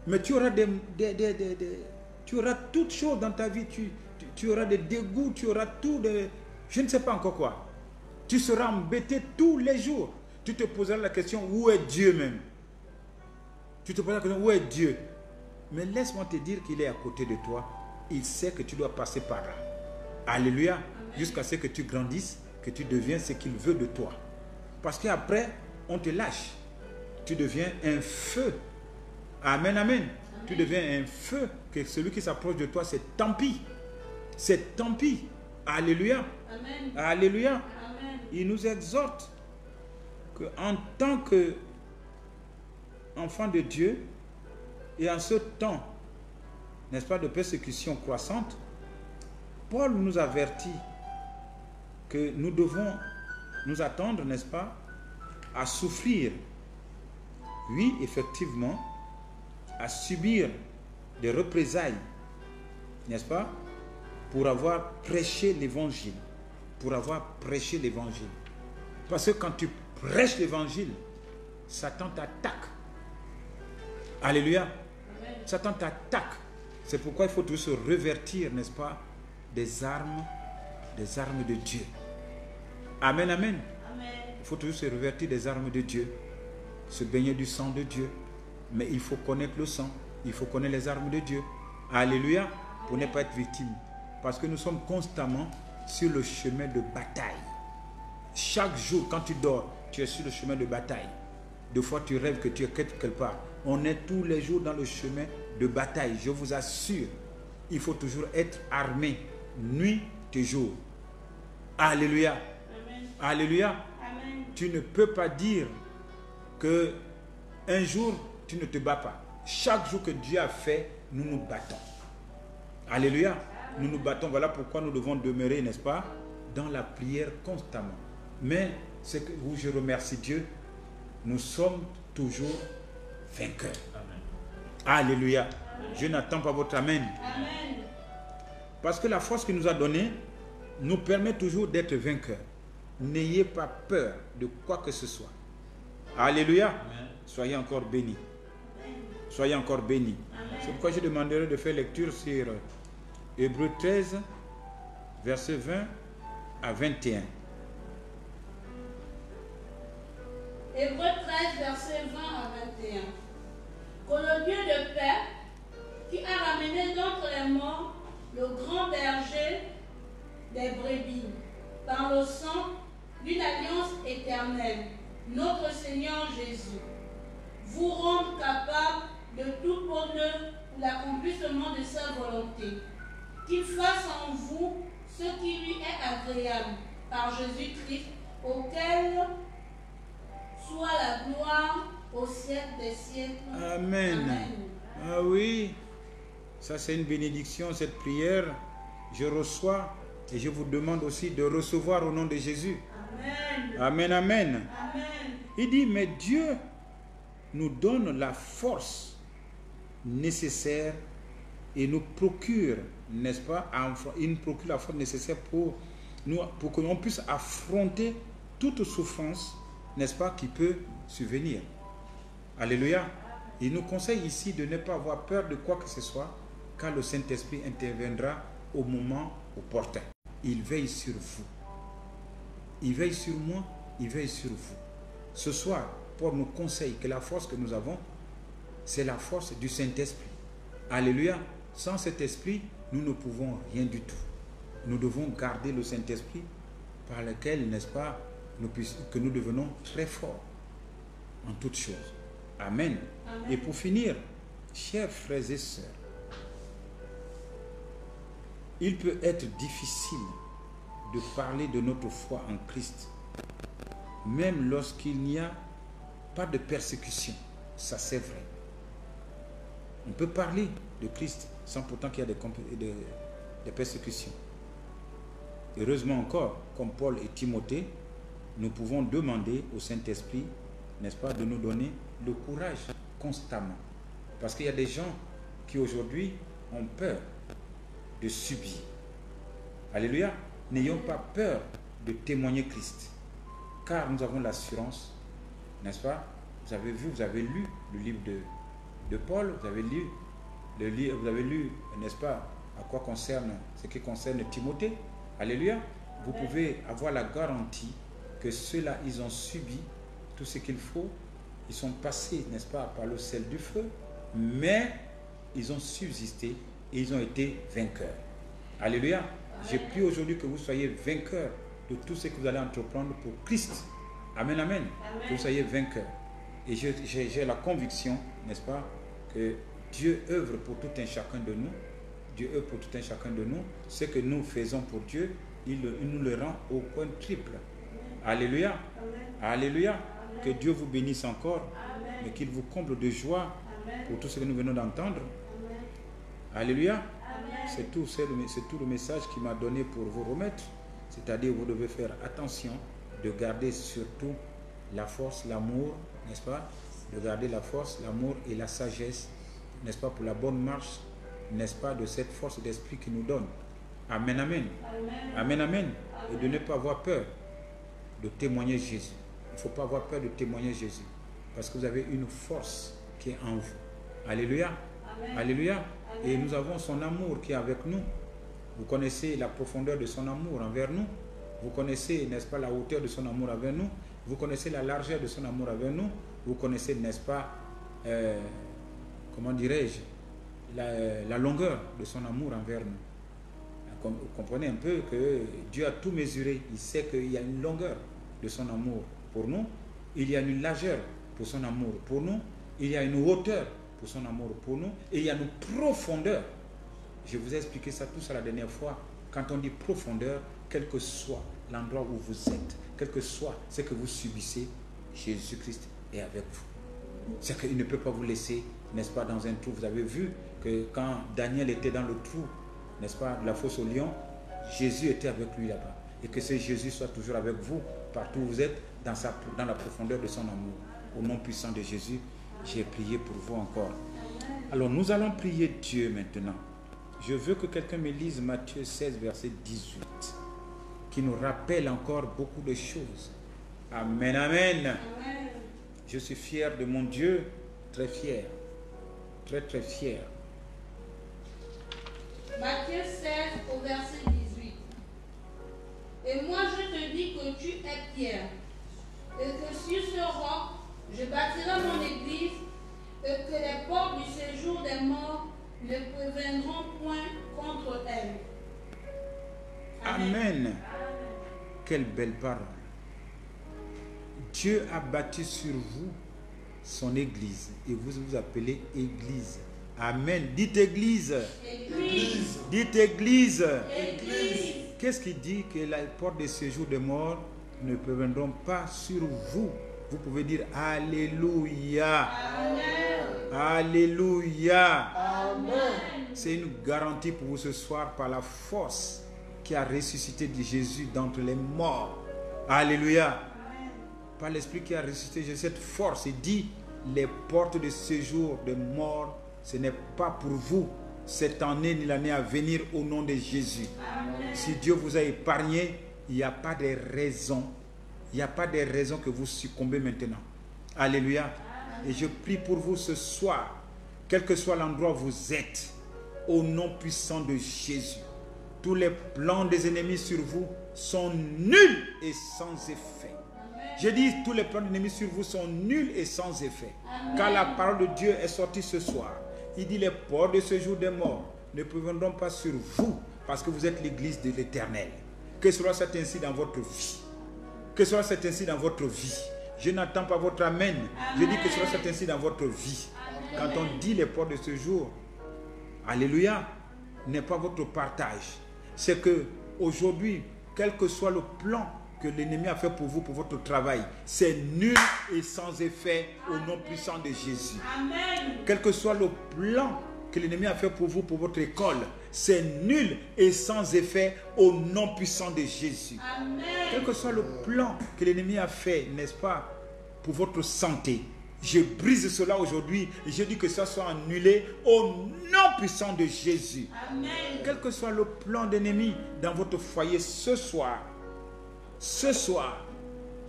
Speaker 1: Mais tu auras tu auras toutes choses dans ta vie. Tu auras des dégoûts, tu auras tout de... Je ne sais pas encore quoi. Tu seras embêté tous les jours. Tu te poseras la question, où est Dieu même? Tu te poseras la question, où est Dieu? Mais laisse-moi te dire qu'il est à côté de toi. Il sait que tu dois passer par là. Alléluia. Jusqu'à ce que tu grandisses, que tu deviens ce qu'il veut de toi. Parce qu'après, on te lâche. Tu deviens un feu. Amen, amen. Amen. Tu deviens un feu, que celui qui s'approche de toi, c'est tant pis. C'est tant pis. Alléluia. Amen. Alléluia. Amen. Il nous exhorte qu'en tant qu'enfant de Dieu, et en ce temps, n'est-ce pas, de persécution croissante, Paul nous avertit que nous devons nous attendre, n'est-ce pas, à souffrir. Oui, effectivement, à subir des représailles, n'est-ce pas, pour avoir prêché l'évangile. Pour avoir prêché l'évangile. Parce que quand tu prêches l'évangile, Satan t'attaque. Alléluia. Amen. Satan t'attaque. C'est pourquoi il faut toujours se revertir, n'est-ce pas, des armes de Dieu. Amen, amen. Amen. Il faut toujours se revertir des armes de Dieu. Se baigner du sang de Dieu. Mais il faut connaître le sang. Il faut connaître les armes de Dieu. Alléluia. Pour ne pas être victime. Parce que nous sommes constamment sur le chemin de bataille. Chaque jour, quand tu dors, tu es sur le chemin de bataille. Deux fois, tu rêves que tu es quelque part. On est tous les jours dans le chemin de bataille. Je vous assure, il faut toujours être armé, nuit et jour. Alléluia. Amen. Alléluia. Amen. Tu ne peux pas dire que un jour, tu ne te bats pas. Chaque jour que Dieu a fait, nous nous battons. Alléluia. Amen. Nous nous battons. Voilà pourquoi nous devons demeurer, n'est-ce pas, dans la prière constamment. Mais c'est que où je remercie Dieu, nous sommes toujours vainqueurs. Amen. Alléluia. Amen. Je n'attends pas votre amen. Amen. Parce que la force qu'il nous a donnée nous permet toujours d'être vainqueurs. N'ayez pas peur de quoi que ce soit. Alléluia. Amen. Soyez encore bénis. Soyez encore bénis. C'est pourquoi je demanderai de faire lecture sur Hébreux 13, versets 20 à 21.
Speaker 2: Hébreux 13, versets 20 à 21. Que le Dieu de paix, qui a ramené d'entre les morts le grand berger des brebis, par le sang d'une alliance éternelle, notre Seigneur Jésus, vous rende capable de tout bonheur pour l'accomplissement de sa volonté, qu'il fasse en vous ce qui lui est agréable, par Jésus-Christ, auquel soit la gloire au siècle des siècles.
Speaker 1: Amen. Amen. Ah oui, ça c'est une bénédiction, cette prière. Je reçois et je vous demande aussi de recevoir au nom de Jésus. Amen. Amen, amen. Amen. Il dit, mais Dieu nous donne la force nécessaire et nous procure, n'est-ce pas, il nous procure la force nécessaire pour que l'on puisse affronter toute souffrance, n'est-ce pas, qui peut survenir. Alléluia. Il nous conseille ici de ne pas avoir peur de quoi que ce soit, car le Saint-Esprit interviendra au moment opportun. Il veille sur vous. Il veille sur moi, il veille sur vous. Ce soir, Paul nous conseille que la force que nous avons, c'est la force du Saint-Esprit. Alléluia. Sans cet esprit, nous ne pouvons rien du tout. Nous devons garder le Saint-Esprit par lequel, n'est-ce pas, que nous devenons très forts en toutes choses. Amen.
Speaker 2: Amen.
Speaker 1: Et pour finir, chers frères et sœurs, il peut être difficile de parler de notre foi en Christ, même lorsqu'il n'y a pas de persécution. Ça, c'est vrai. On peut parler de Christ sans pourtant qu'il y ait des persécutions. Heureusement encore, comme Paul et Timothée, nous pouvons demander au Saint-Esprit, n'est-ce pas, de nous donner le courage constamment. Parce qu'il y a des gens qui aujourd'hui ont peur de subir. Alléluia. N'ayons pas peur de témoigner Christ. Car nous avons l'assurance, n'est-ce pas? Vous avez vu, vous avez lu le livre de Paul, vous avez lu, n'est-ce pas, ce qui concerne Timothée. Alléluia. Vous pouvez avoir la garantie que ceux-là, ils ont subi tout ce qu'il faut. Ils sont passés, n'est-ce pas, par le sel du feu, mais ils ont subsisté et ils ont été vainqueurs. Alléluia. J'ai pris aujourd'hui que vous soyez vainqueurs de tout ce que vous allez entreprendre pour Christ. Amen, amen. Que vous soyez vainqueurs. Et j'ai la conviction, n'est-ce pas, que Dieu œuvre pour tout un chacun de nous. Dieu œuvre pour tout un chacun de nous. Ce que nous faisons pour Dieu, il nous le rend au point triple. Alléluia. Alléluia. Que Dieu vous bénisse encore, mais qu'il vous comble de joie pour tout ce que nous venons d'entendre. Alléluia. C'est tout le message qu'il m'a donné pour vous remettre. C'est-à-dire, vous devez faire attention de garder surtout la force, l'amour, n'est-ce pas? De garder la force, l'amour et la sagesse, n'est-ce pas, pour la bonne marche, n'est-ce pas, de cette force d'esprit qu'il nous donne. Amen, amen. Amen, amen. Et de ne pas avoir peur de témoigner Jésus. Il ne faut pas avoir peur de témoigner Jésus. Parce que vous avez une force qui est en vous. Alléluia. Amen. Alléluia. Et nous avons son amour qui est avec nous. Vous connaissez la profondeur de son amour envers nous. Vous connaissez, n'est-ce pas, la hauteur de son amour envers nous. Vous connaissez la largeur de son amour envers nous. Vous connaissez, n'est-ce pas, comment dirais-je, la longueur de son amour envers nous. Vous comprenez un peu que Dieu a tout mesuré. Il sait qu'il y a une longueur de son amour pour nous. Il y a une largeur pour son amour pour nous. Il y a une hauteur pour son amour pour nous. Et il y a une profondeur. Je vous ai expliqué ça tout ça la dernière fois. Quand on dit profondeur, quel que soit l'endroit où vous êtes, quel que soit ce que vous subissez, Jésus-Christ est avec vous. C'est qu'il ne peut pas vous laisser, n'est-ce pas, dans un trou. Vous avez vu que quand Daniel était dans le trou, n'est-ce pas, de la fosse au lion, Jésus était avec lui là-bas. Et que ce Jésus soit toujours avec vous, partout où vous êtes, dans la profondeur de son amour. Au nom puissant de Jésus, j'ai prié pour vous encore. Alors nous allons prier Dieu maintenant. Je veux que quelqu'un me lise Matthieu 16, verset 18, qui nous rappelle encore beaucoup de choses. Amen, amen. Amen. Je suis fier de mon Dieu, très fier. Très, très fier.
Speaker 2: Matthieu 16, au verset 18. Et moi je te dis que tu es Pierre, et que sur ce roc, je bâtirai mon église, et que les portes du séjour des morts ne préviendront point contre elle.
Speaker 1: Amen. Amen. Quelle belle parole. Dieu a bâti sur vous son église, et vous vous appelez église. Amen. Dites église.
Speaker 2: Église.
Speaker 1: Dites église.
Speaker 2: Église.
Speaker 1: Qu'est-ce qui dit que les portes de séjour des morts ne préviendront pas sur vous? Vous pouvez dire Alléluia.
Speaker 2: Amen.
Speaker 1: Alléluia.
Speaker 2: Amen.
Speaker 1: C'est une garantie pour vous ce soir par la force qui a ressuscité de Jésus d'entre les morts. Alléluia.
Speaker 2: Amen.
Speaker 1: Par l'Esprit qui a ressuscité Jésus, cette force, il dit les portes de séjour des morts, ce n'est pas pour vous cette année ni l'année à venir au nom de Jésus.
Speaker 2: Amen.
Speaker 1: Si Dieu vous a épargné, il n'y a pas de raison. Il n'y a pas de raison que vous succombez maintenant. Alléluia. Amen. Et je prie pour vous ce soir, quel que soit l'endroit où vous êtes, au nom puissant de Jésus, tous les plans des ennemis sur vous sont nuls et sans effet. Je dis, tous les plans des ennemis sur vous sont nuls et sans effet. Amen. Car la parole de Dieu est sortie ce soir. Il dit, les portes de ce jour des morts ne préviendront pas sur vous, parce que vous êtes l'église de l'Éternel. Que cela soit ainsi dans votre vie. Que cela soit ainsi dans votre vie. Je n'attends pas votre amen. Je dis que cela soit ainsi dans votre vie. Quand on dit les portes de ce jour, alléluia, n'est pas votre partage. C'est que aujourd'hui, quel que soit le plan que l'ennemi a fait pour vous, pour votre travail, c'est nul et sans effet au nom puissant de Jésus.
Speaker 2: Amen.
Speaker 1: Quel que soit le plan que l'ennemi a fait pour vous, pour votre école, c'est nul et sans effet au nom puissant de Jésus.
Speaker 2: Amen.
Speaker 1: Quel que soit le plan que l'ennemi a fait, n'est-ce pas, pour votre santé, je brise cela aujourd'hui et je dis que ça soit annulé au nom puissant de Jésus.
Speaker 2: Amen.
Speaker 1: Quel que soit le plan d'ennemi dans votre foyer ce soir,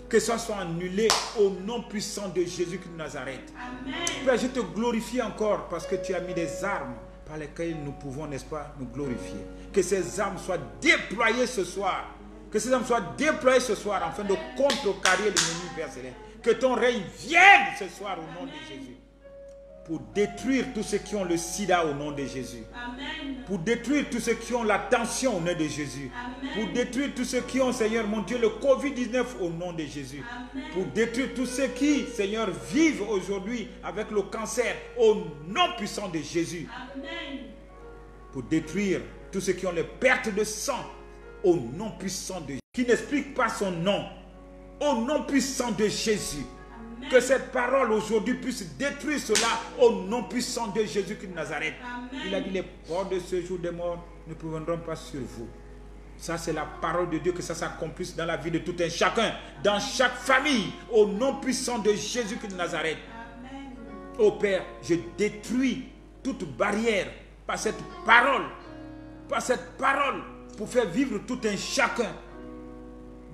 Speaker 1: que ça soit annulé au nom puissant de Jésus de Nazareth.
Speaker 2: Amen.
Speaker 1: Père, je te glorifie encore parce que tu as mis des armes par lesquelles nous pouvons, n'est-ce pas, nous glorifier. Que ces armes soient déployées ce soir. Que ces armes soient déployées ce soir afin de contrecarrer l'ennemi, Père Céleste. Que ton règne vienne ce soir au nom de Jésus. Pour détruire tous ceux qui ont le sida au nom de Jésus.
Speaker 2: Amen.
Speaker 1: Pour détruire tous ceux qui ont la tension au nom de Jésus.
Speaker 2: Amen.
Speaker 1: Pour détruire tous ceux qui ont, Seigneur mon Dieu, le Covid-19 au nom de Jésus.
Speaker 2: Amen.
Speaker 1: Pour détruire tous ceux qui, Seigneur, vivent aujourd'hui avec le cancer au nom puissant de Jésus.
Speaker 2: Amen.
Speaker 1: Pour détruire tous ceux qui ont les pertes de sang au nom puissant de Jésus. Qui n'explique pas son nom au nom puissant de Jésus.
Speaker 2: Amen.
Speaker 1: Que cette parole aujourd'hui puisse détruire cela au nom puissant de Jésus-Christ de Nazareth.
Speaker 2: Amen.
Speaker 1: Il a dit les portes de ce jour des morts ne préviendront pas sur vous. Ça, c'est la parole de Dieu, que ça s'accomplisse dans la vie de tout un chacun, dans chaque famille, au nom puissant de Jésus-Christ de Nazareth.
Speaker 2: Amen.
Speaker 1: Ô Père, je détruis toute barrière par cette parole, pour faire vivre tout un chacun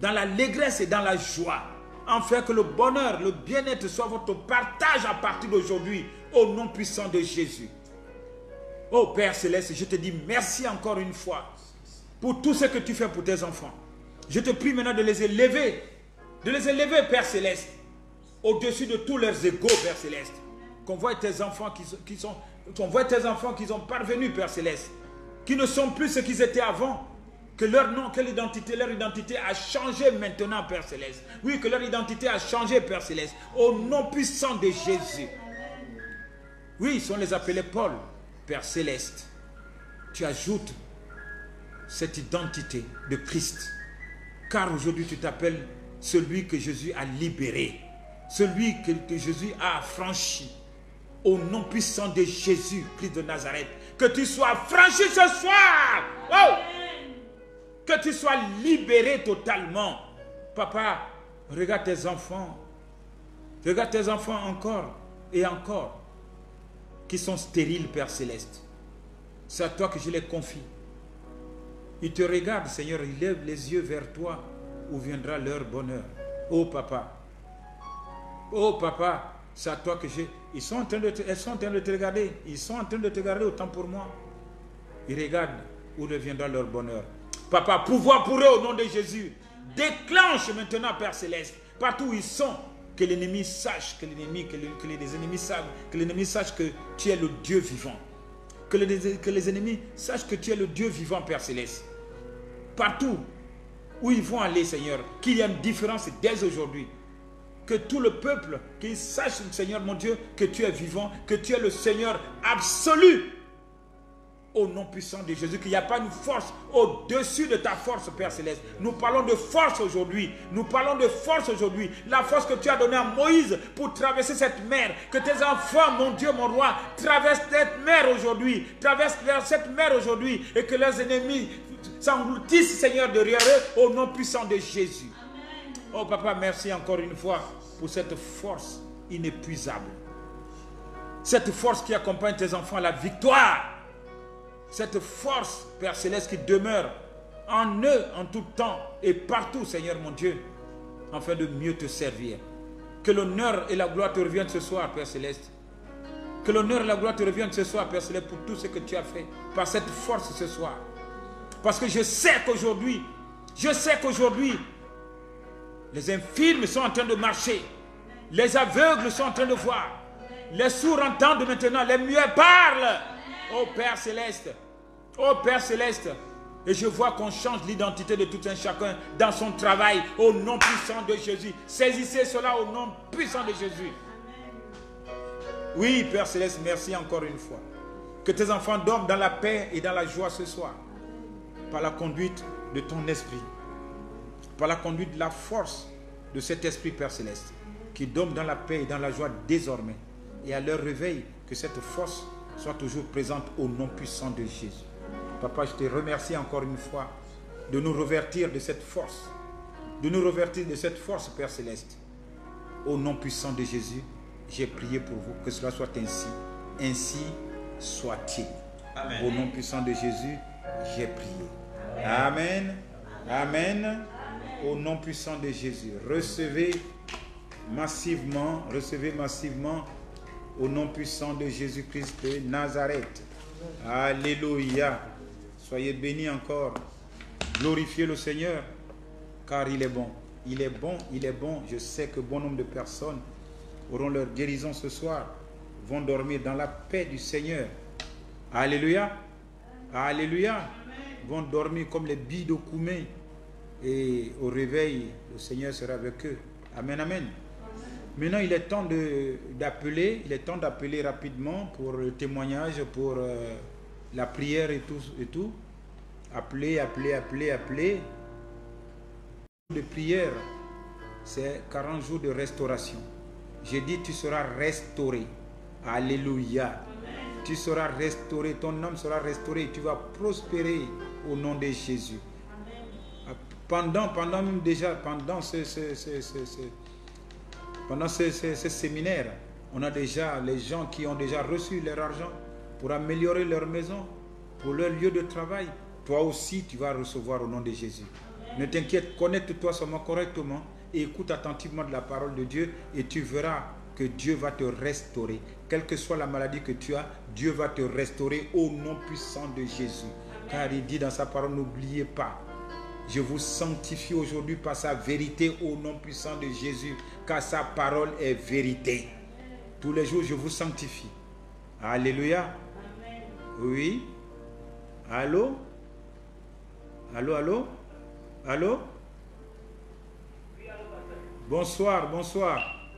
Speaker 1: dans l'allégresse et dans la joie, afin que le bonheur, le bien-être soit votre partage à partir d'aujourd'hui, au nom puissant de Jésus. Ô Père Céleste, je te dis merci encore une fois pour tout ce que tu fais pour tes enfants. Je te prie maintenant de les élever, Père Céleste, au-dessus de tous leurs égaux, Père Céleste. Qu'on voit tes enfants qui sont parvenus, Père Céleste, qui ne sont plus ce qu'ils étaient avant. Que leur nom, que leur identité a changé maintenant, Père Céleste. Oui, que leur identité a changé, Père Céleste. Au nom puissant de Jésus. Oui, ils sont les appelés Paul, Père Céleste. Tu ajoutes cette identité de Christ. Car aujourd'hui, tu t'appelles celui que Jésus a libéré. Celui que Jésus a affranchi. Au nom puissant de Jésus, Christ de Nazareth. Que tu sois affranchi ce soir. Oh! Que tu sois libéré totalement. Papa, regarde tes enfants. Regarde tes enfants encore et encore. Qui sont stériles, Père Céleste. C'est à toi que je les confie. Ils te regardent, Seigneur. Ils lèvent les yeux vers toi. Où viendra leur bonheur. Oh papa. Oh papa. C'est à toi que j'ai. Elles sont en train de te regarder. Ils sont en train de te regarder autant pour moi. Ils regardent où deviendra leur bonheur. Papa, pouvoir pour eux au nom de Jésus. Déclenche maintenant, Père Céleste, partout où ils sont, que l'ennemi sache, que les ennemis sachent que tu es le Dieu vivant. Que les ennemis sachent que tu es le Dieu vivant, Père Céleste. Partout où ils vont aller, Seigneur, qu'il y a une différence dès aujourd'hui. Que tout le peuple, qu'il sache, Seigneur mon Dieu, que tu es vivant, que tu es le Seigneur absolu. Au nom puissant de Jésus, qu'il n'y a pas une force au-dessus de ta force, Père Céleste. Nous parlons de force aujourd'hui. Nous parlons de force aujourd'hui. La force que tu as donnée à Moïse pour traverser cette mer. Que tes enfants, mon Dieu, mon roi, traversent cette mer aujourd'hui. Traversent cette mer aujourd'hui. Et que leurs ennemis s'engloutissent, Seigneur, derrière eux, au nom puissant de Jésus. Amen. Oh, Papa, merci encore une fois pour cette force inépuisable. Cette force qui accompagne tes enfants à la victoire. Cette force, Père Céleste, qui demeure en eux, en tout temps et partout, Seigneur mon Dieu, afin de mieux te servir. Que l'honneur et la gloire te reviennent ce soir, Père Céleste. Que l'honneur et la gloire te reviennent ce soir, Père Céleste, pour tout ce que tu as fait, par cette force ce soir. Parce que je sais qu'aujourd'hui, les infirmes sont en train de marcher. Les aveugles sont en train de voir. Les sourds entendent maintenant, les muets parlent. Oh Père Céleste, Oh Père Céleste, et je vois qu'on change l'identité de tout un chacun dans son travail au nom puissant de Jésus. Saisissez cela au nom puissant de Jésus. Oui, Père Céleste, merci encore une fois. Que tes enfants dorment dans la paix et dans la joie ce soir. Par la conduite de ton esprit. Par la conduite de la force de cet esprit, Père Céleste. Qui dorment dans la paix et dans la joie désormais. Et à leur réveil, que cette force soit toujours présente au nom puissant de Jésus. Papa, je te remercie encore une fois de nous revêtir de cette force. De nous revêtir de cette force, Père Céleste. Au nom puissant de Jésus, j'ai prié pour vous. Que cela soit ainsi. Ainsi soit-il. Au nom puissant de Jésus, j'ai prié. Amen. Amen. Au nom puissant de Jésus. Recevez massivement au nom puissant de Jésus-Christ de Nazareth. Alléluia. Soyez bénis encore. Glorifiez le Seigneur, car il est bon. Il est bon, il est bon. Je sais que bon nombre de personnes auront leur guérison ce soir, vont dormir dans la paix du Seigneur. Alléluia. Alléluia. Vont dormir comme les billes de Koumé. Et au réveil, le Seigneur sera avec eux. Amen, amen. Maintenant, il est temps d'appeler. Il est temps d'appeler rapidement pour le témoignage, pour la prière et tout. Appeler. De prière, c'est 40 jours de restauration. J'ai dit, tu seras restauré. Alléluia. Amen. Tu seras restauré. Ton âme sera restaurée. Tu vas prospérer au nom de Jésus. Amen. Pendant ce séminaire, on a déjà les gens qui ont déjà reçu leur argent pour améliorer leur maison, pour leur lieu de travail. Toi aussi, tu vas recevoir au nom de Jésus. Amen. Ne t'inquiète, connecte-toi seulement correctement et écoute attentivement de la parole de Dieu et tu verras que Dieu va te restaurer. Quelle que soit la maladie que tu as, Dieu va te restaurer au nom puissant de Jésus. Amen. Car il dit dans sa parole, n'oubliez pas, je vous sanctifie aujourd'hui par sa vérité au nom puissant de Jésus, car sa parole est vérité. Tous les jours, je vous sanctifie. Alléluia. Amen. Oui. Allô? Allô, allô? Allô? Bonsoir, bonsoir.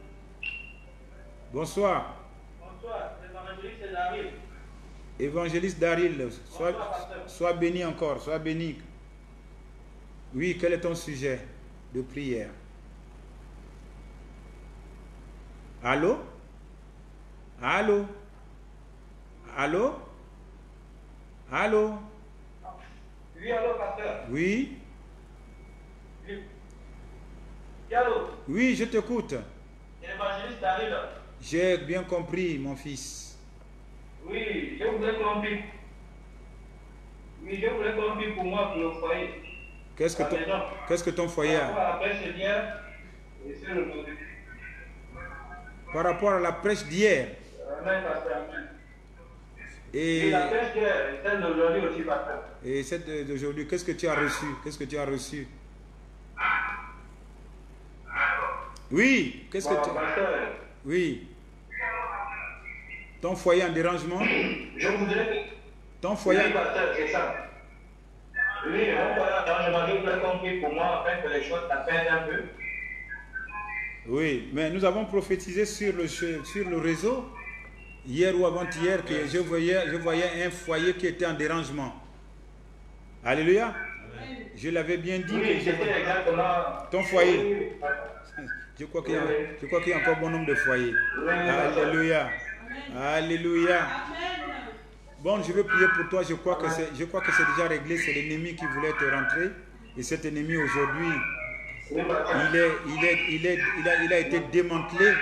Speaker 1: Bonsoir.
Speaker 3: Bonsoir, l'évangéliste Daryl.
Speaker 1: Évangéliste Daryl, sois béni encore, sois béni. Oui, quel est ton sujet de prière? Allô? Allô? Allô? Allô?
Speaker 3: Oui, allô, pasteur.
Speaker 1: Oui?
Speaker 3: Oui. Allô?
Speaker 1: Oui, je t'écoute.
Speaker 3: L'évangéliste Daryl.
Speaker 1: J'ai bien compris, mon fils.
Speaker 3: Oui, je voulais compris. Oui, je voulais compris pour moi, pour le foyer.
Speaker 1: Qu'est-ce que ton foyer a? Par rapport à la prêche d'hier.
Speaker 3: Et la prêche d'hier, celle d'aujourd'hui aussi, pasteur.
Speaker 1: Et celle d'aujourd'hui, qu'est-ce que tu as reçu? Qu'est-ce que tu as reçu? Oui, qu'est-ce que tu as? Oui. Ton foyer en dérangement?
Speaker 3: Je voudrais.
Speaker 1: Ton foyer.
Speaker 3: Oui, pasteur, c'est ça. Oui, mon foyer en dérangement, je voulais compris pour moi, afin que les choses s'appellent un peu.
Speaker 1: Oui, mais nous avons prophétisé sur le réseau, hier ou avant-hier, que je voyais un foyer qui était en dérangement. Alléluia. Amen. Je l'avais bien dit.
Speaker 3: Oui, c'était exactement.
Speaker 1: Ton foyer. Je crois qu'il y a encore bon nombre de foyers. Oui, alléluia. Amen. Alléluia. Amen. Bon, je vais prier pour toi. Je crois que c'est déjà réglé. C'est l'ennemi qui voulait te rentrer. Et cet ennemi aujourd'hui, il a été démantelé.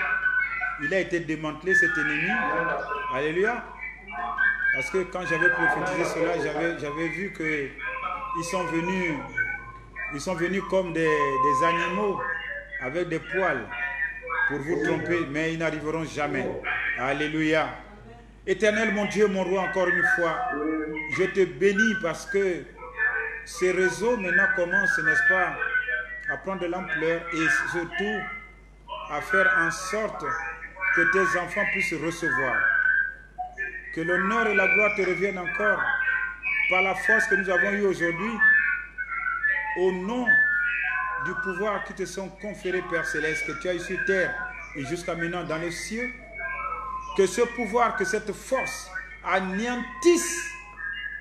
Speaker 1: Il a été démantelé, cet ennemi. Alléluia. Parce que quand j'avais prophétisé cela, j'avais vu que ils sont venus comme des animaux avec des poils pour vous tromper, mais ils n'arriveront jamais. Alléluia. Éternel, mon Dieu, mon roi, encore une fois, je te bénis parce que ces réseaux maintenant commencent, n'est-ce pas, à prendre de l'ampleur et surtout à faire en sorte que tes enfants puissent recevoir. Que l'honneur et la gloire te reviennent encore par la force que nous avons eue aujourd'hui, au nom du pouvoir qui te sont conférés, Père Céleste, que tu as eu sur terre et jusqu'à maintenant dans les cieux, que ce pouvoir, que cette force anéantisse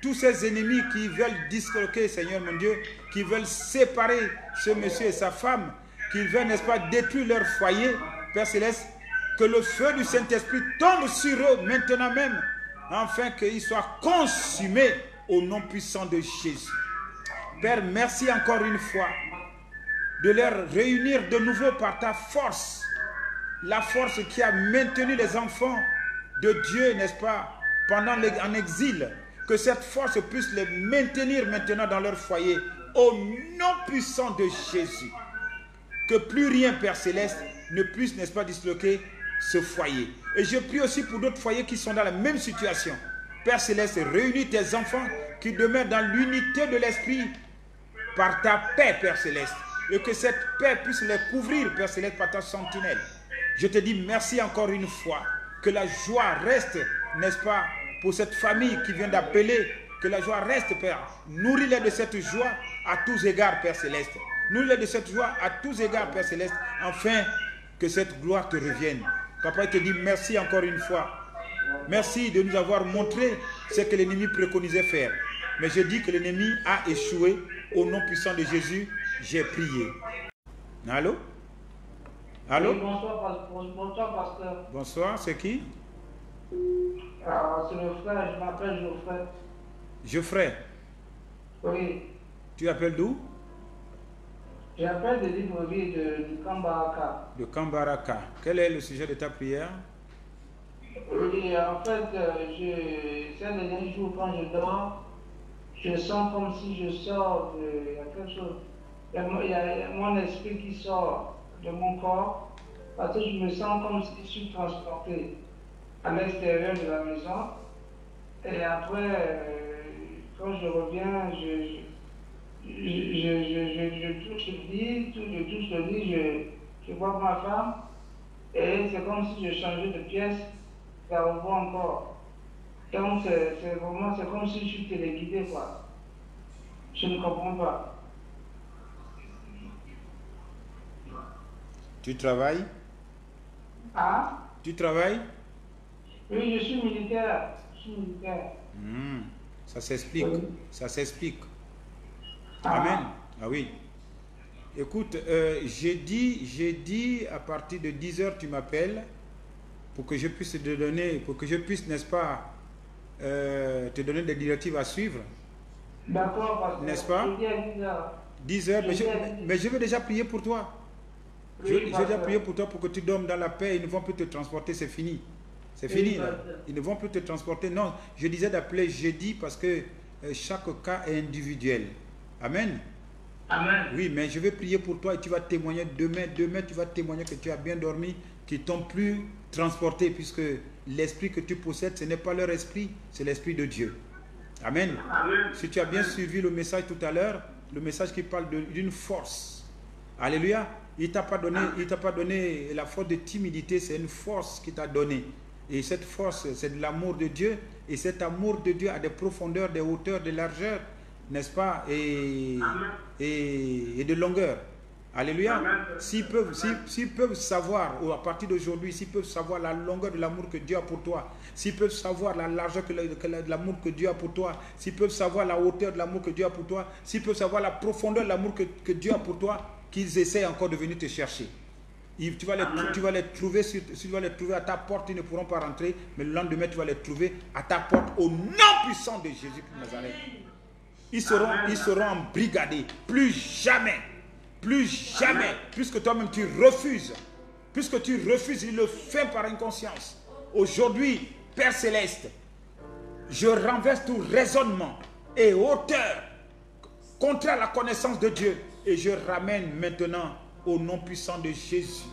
Speaker 1: tous ces ennemis qui veulent disloquer, Seigneur mon Dieu, qui veulent séparer ce monsieur et sa femme, qui veulent, n'est-ce pas, détruire leur foyer, Père Céleste, que le feu du Saint-Esprit tombe sur eux maintenant même, afin qu'ils soient consumés au nom puissant de Jésus. Père, merci encore une fois de les réunir de nouveau par ta force, la force qui a maintenu les enfants de Dieu, n'est-ce pas, en exil, que cette force puisse les maintenir maintenant dans leur foyer, au nom puissant de Jésus. Que plus rien, Père Céleste, ne puisse, n'est-ce pas, disloquer ce foyer. Et je prie aussi pour d'autres foyers qui sont dans la même situation. Père Céleste, réunis tes enfants qui demeurent dans l'unité de l'Esprit par ta paix, Père Céleste. Et que cette paix puisse les couvrir, Père Céleste, par ta sentinelle. Je te dis merci encore une fois. Que la joie reste, n'est-ce pas, pour cette famille qui vient d'appeler. Que la joie reste, Père. Nourris-les de cette joie à tous égards, Père Céleste. Nourris-les de cette joie à tous égards, Père Céleste, afin que cette gloire te revienne. Papa, il te dit merci encore une fois. Merci de nous avoir montré ce que l'ennemi préconisait faire. Mais je dis que l'ennemi a échoué. Au nom puissant de Jésus, j'ai prié. Allô? Allô?
Speaker 4: Oui, bonsoir, pasteur.
Speaker 1: Bonsoir, c'est qui?
Speaker 4: C'est le frère, je m'appelle Geoffrey.
Speaker 1: Geoffrey?
Speaker 4: Oui.
Speaker 1: Tu appelles d'où?
Speaker 4: J'appelle de Libreville de Kambaraka.
Speaker 1: De Kambaraka. Quel est le sujet de ta prière?
Speaker 4: Oui, en fait, ces derniers jours, quand je dors, je sens comme si je sors de... Il y a quelque chose. Il y a mon esprit qui sort de mon corps, parce que je me sens comme si je suis transporté à l'extérieur de la maison. Et après, quand je reviens, je touche le lit, je vois ma femme, et c'est comme si je changeais de pièce, ça revoit encore. Donc c'est vraiment, c'est comme si je suis téléguidé, quoi. Je ne comprends pas.
Speaker 1: Tu travailles?
Speaker 4: Ah?
Speaker 1: Tu travailles?
Speaker 4: Oui, je suis militaire.
Speaker 1: Ça s'explique.
Speaker 4: Oui.
Speaker 1: Ça s'explique.
Speaker 4: Ah.
Speaker 1: Amen. Ah oui. Écoute, j'ai dit à partir de 10 h tu m'appelles pour que je puisse te donner, pour que je puisse, n'est-ce pas, te donner des directives à suivre.
Speaker 4: D'accord, parce que
Speaker 1: n'est-ce pas? 10 h, mais je vais déjà prier pour toi. Je vais déjà prier pour toi pour que tu dormes dans la paix. Ils ne vont plus te transporter, c'est fini. C'est fini là. Ils ne vont plus te transporter. Non, je disais d'appeler jeudi parce que chaque cas est individuel. Amen.
Speaker 4: Amen.
Speaker 1: Oui, mais je vais prier pour toi et tu vas témoigner demain. Demain, tu vas témoigner que tu as bien dormi, qu'ils t'ont plus transporté, puisque l'esprit que tu possèdes, ce n'est pas leur esprit, c'est l'esprit de Dieu. Amen.
Speaker 4: Amen.
Speaker 1: Si tu as bien suivi le message tout à l'heure, le message qui parle d'une force. Alléluia. Il ne t'a pas donné la force de timidité, c'est une force qu'il t'a donnée. Et cette force, c'est de l'amour de Dieu. Et cet amour de Dieu a des profondeurs, des hauteurs, des largeurs, n'est-ce pas, et de longueur. Alléluia. S'ils peuvent savoir, ou à partir d'aujourd'hui, s'ils peuvent savoir la longueur de l'amour que Dieu a pour toi, s'ils peuvent savoir la largeur de l'amour que Dieu a pour toi, s'ils peuvent savoir la hauteur de l'amour que Dieu a pour toi, s'ils peuvent savoir la profondeur de l'amour que Dieu a pour toi, qu'ils essaient encore de venir te chercher. Tu vas les trouver à ta porte, ils ne pourront pas rentrer, mais le lendemain, tu vas les trouver à ta porte au nom puissant de Jésus de Nazareth. Ils seront embrigadés. Plus jamais, puisque toi-même tu refuses, il le fait par inconscience. Aujourd'hui, Père Céleste, je renverse tout raisonnement et hauteur contraire à la connaissance de Dieu. Et je ramène maintenant au nom puissant de Jésus.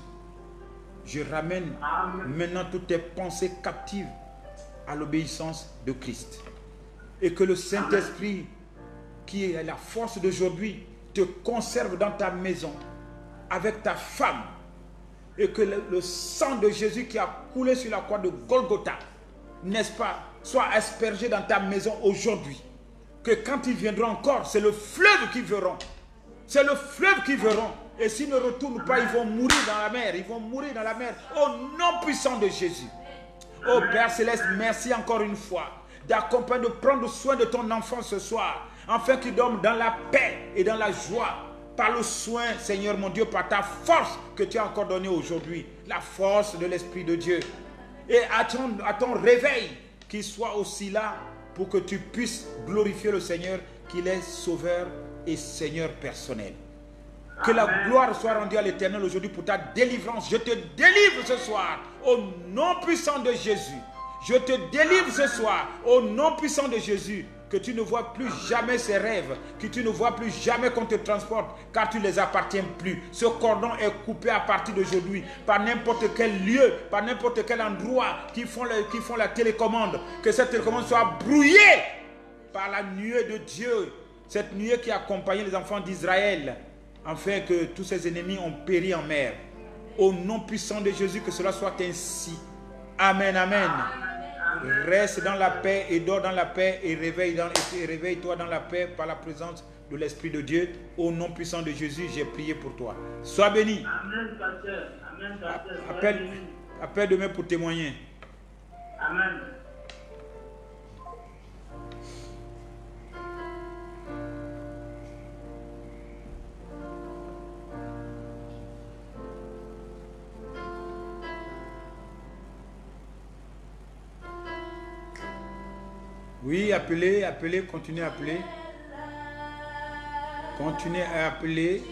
Speaker 1: Je ramène maintenant toutes tes pensées captives à l'obéissance de Christ. Et que le Saint-Esprit, qui est la force d'aujourd'hui, te conserve dans ta maison avec ta femme. Et que le sang de Jésus qui a coulé sur la croix de Golgotha, n'est-ce pas, soit aspergé dans ta maison aujourd'hui. que quand ils viendront encore, c'est le fleuve qu'ils verront. C'est le fleuve qu'ils verront. Et s'ils ne retournent pas, ils vont mourir dans la mer. Ils vont mourir dans la mer. Au nom puissant de Jésus. Oh Père Céleste, merci encore une fois d'accompagner, de prendre soin de ton enfant ce soir, afin qu'il dorme dans la paix et dans la joie, par le soin, Seigneur mon Dieu, par ta force que tu as encore donnée aujourd'hui, la force de l'Esprit de Dieu. Et à ton réveil, qu'il soit aussi là pour que tu puisses glorifier le Seigneur, qu'il est Sauveur et Seigneur personnel. Que la gloire soit rendue à l'Éternel aujourd'hui pour ta délivrance. Je te délivre ce soir au nom puissant de Jésus. Je te délivre ce soir au nom puissant de Jésus. Que tu ne vois plus jamais ces rêves, que tu ne vois plus jamais qu'on te transporte, car tu ne les appartiens plus. Ce cordon est coupé à partir d'aujourd'hui, par n'importe quel lieu, par n'importe quel endroit qui font la télécommande. Que cette télécommande soit brouillée par la nuée de Dieu, cette nuée qui accompagnait les enfants d'Israël, afin que tous ses ennemis ont péri en mer. Au nom puissant de Jésus, que cela soit ainsi. Amen, amen. Reste dans la paix et dors dans la paix et réveille-toi dans la paix par la présence de l'Esprit de Dieu. Au nom puissant de Jésus, j'ai prié pour toi. Sois béni.
Speaker 4: Amen, pasteur. Amen, pasteur.
Speaker 1: Appelle demain pour témoigner.
Speaker 4: Amen.
Speaker 1: Oui, appelez, continuez à appeler. Continuez à appeler.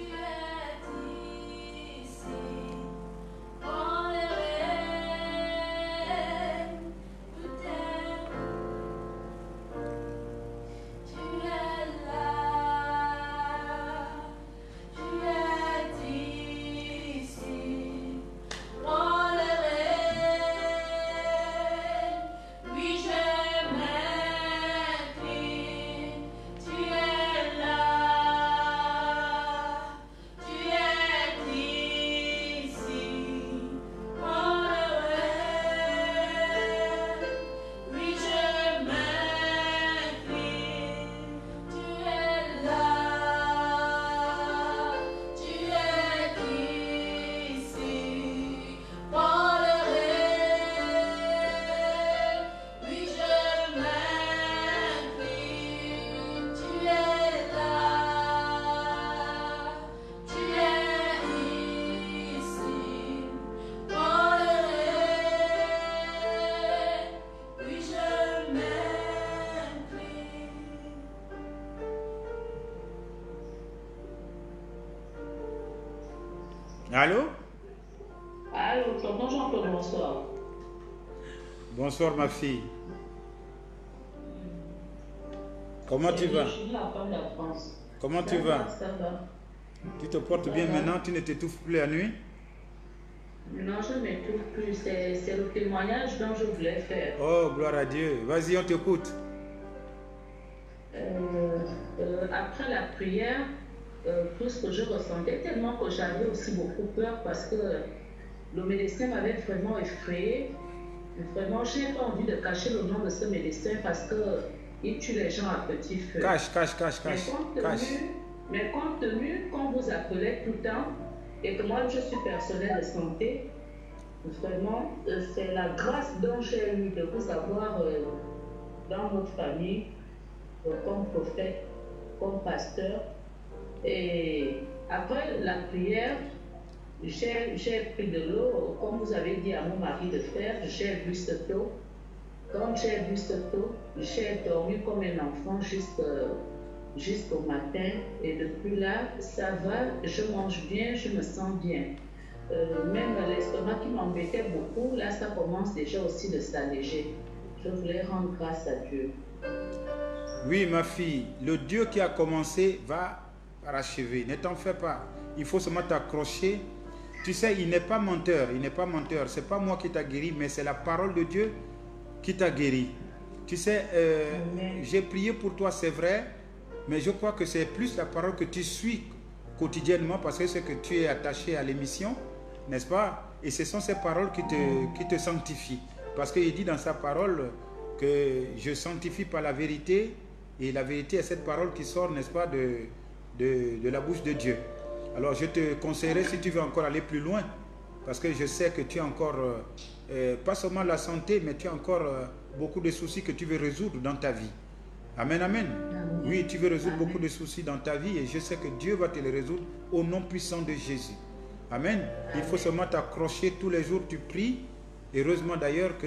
Speaker 1: Allô?
Speaker 5: Allô, tonton Jean-Claude, bonsoir.
Speaker 1: Bonsoir ma fille. Comment tu vas?
Speaker 5: Je suis la femme de la France.
Speaker 1: Comment tu vas?
Speaker 5: Ça va.
Speaker 1: Tu te portes bien maintenant? Tu ne t'étouffes plus la nuit?
Speaker 5: Non, je ne m'étouffe plus. C'est le témoignage dont je voulais faire.
Speaker 1: Oh, gloire à Dieu. Vas-y, on t'écoute.
Speaker 5: Après la prière, tout ce que je ressentais, tellement que j'avais aussi beaucoup peur parce que le médecin m'avait vraiment effrayé. Vraiment, je n'ai pas envie de cacher le nom de ce médecin parce qu'il tue les gens à petit feu.
Speaker 1: Cache.
Speaker 5: Mais compte tenu qu'on vous appelait tout le temps et que moi je suis personnel de santé, vraiment, c'est la grâce dont j'ai eu de vous avoir dans votre famille comme prophète, comme pasteur. Et après la prière, j'ai pris de l'eau, comme vous avez dit à mon mari de faire, j'ai bu cette eau. Quand j'ai bu cette eau, j'ai dormi comme un enfant jusqu'au matin. Et depuis là, ça va, je mange bien, je me sens bien. Même l'estomac qui m'embêtait beaucoup, là, ça commence déjà aussi de s'alléger. Je voulais rendre grâce à Dieu.
Speaker 1: Oui, ma fille, le Dieu qui a commencé va parachever. Ne t'en fais pas. Il faut seulement t'accrocher. Tu sais, il n'est pas menteur. Il n'est pas menteur. Ce n'est pas moi qui t'a guéri, mais c'est la parole de Dieu qui t'a guéri. Tu sais, j'ai prié pour toi, c'est vrai, mais je crois que c'est plus la parole que tu suis quotidiennement parce que c'est que tu es attaché à l'émission, n'est-ce pas? Et ce sont ces paroles qui te sanctifient. Parce qu'il dit dans sa parole que je sanctifie par la vérité Et la vérité est cette parole qui sort, n'est-ce pas, de la bouche de Dieu. Alors je te conseillerais, si tu veux encore aller plus loin, parce que je sais que tu as encore, pas seulement la santé, mais tu as encore beaucoup de soucis que tu veux résoudre dans ta vie. Amen, amen. Oui, tu veux résoudre beaucoup de soucis dans ta vie et je sais que Dieu va te les résoudre au nom puissant de Jésus. Amen. Il faut seulement t'accrocher tous les jours, tu pries. Heureusement d'ailleurs que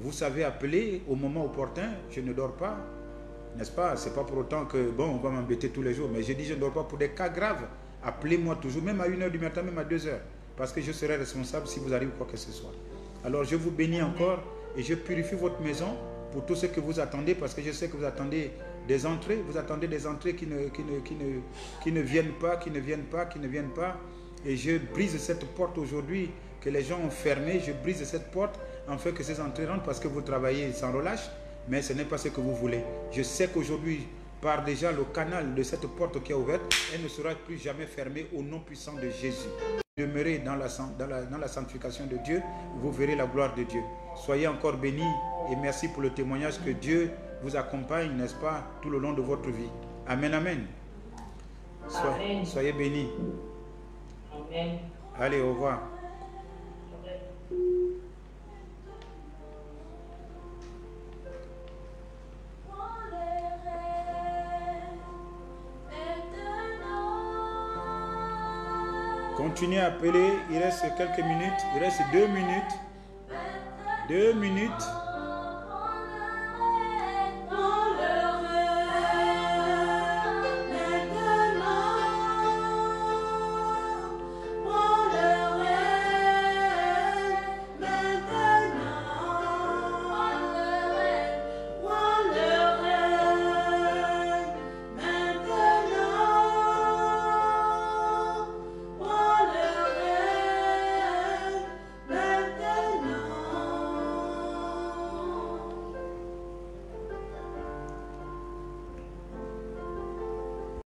Speaker 1: vous savez appeler au moment opportun. Je ne dors pas, n'est-ce pas? C'est pas pour autant que, bon, on va m'embêter tous les jours, mais je dis je ne dors pas pour des cas graves. Appelez-moi toujours, même à 1h du matin, même à 2h, parce que je serai responsable si vous arrive quoi que ce soit. Alors je vous bénis encore et je purifie votre maison pour tout ce que vous attendez, parce que je sais que vous attendez des entrées, qui ne viennent pas, et je brise cette porte aujourd'hui que les gens ont fermée, je brise cette porte afin que ces entrées rentrent, parce que vous travaillez sans relâche, mais ce n'est pas ce que vous voulez. Je sais qu'aujourd'hui, par déjà le canal de cette porte qui est ouverte, elle ne sera plus jamais fermée au nom puissant de Jésus. Demeurez dans la sanctification de Dieu, vous verrez la gloire de Dieu. Soyez encore bénis et merci pour le témoignage, que Dieu vous accompagne, n'est-ce pas, tout le long de votre vie. Amen, amen. Soyez bénis.
Speaker 4: Amen.
Speaker 1: Allez, au revoir. Continuez à appeler, il reste quelques minutes, il reste 2 minutes. 2 minutes.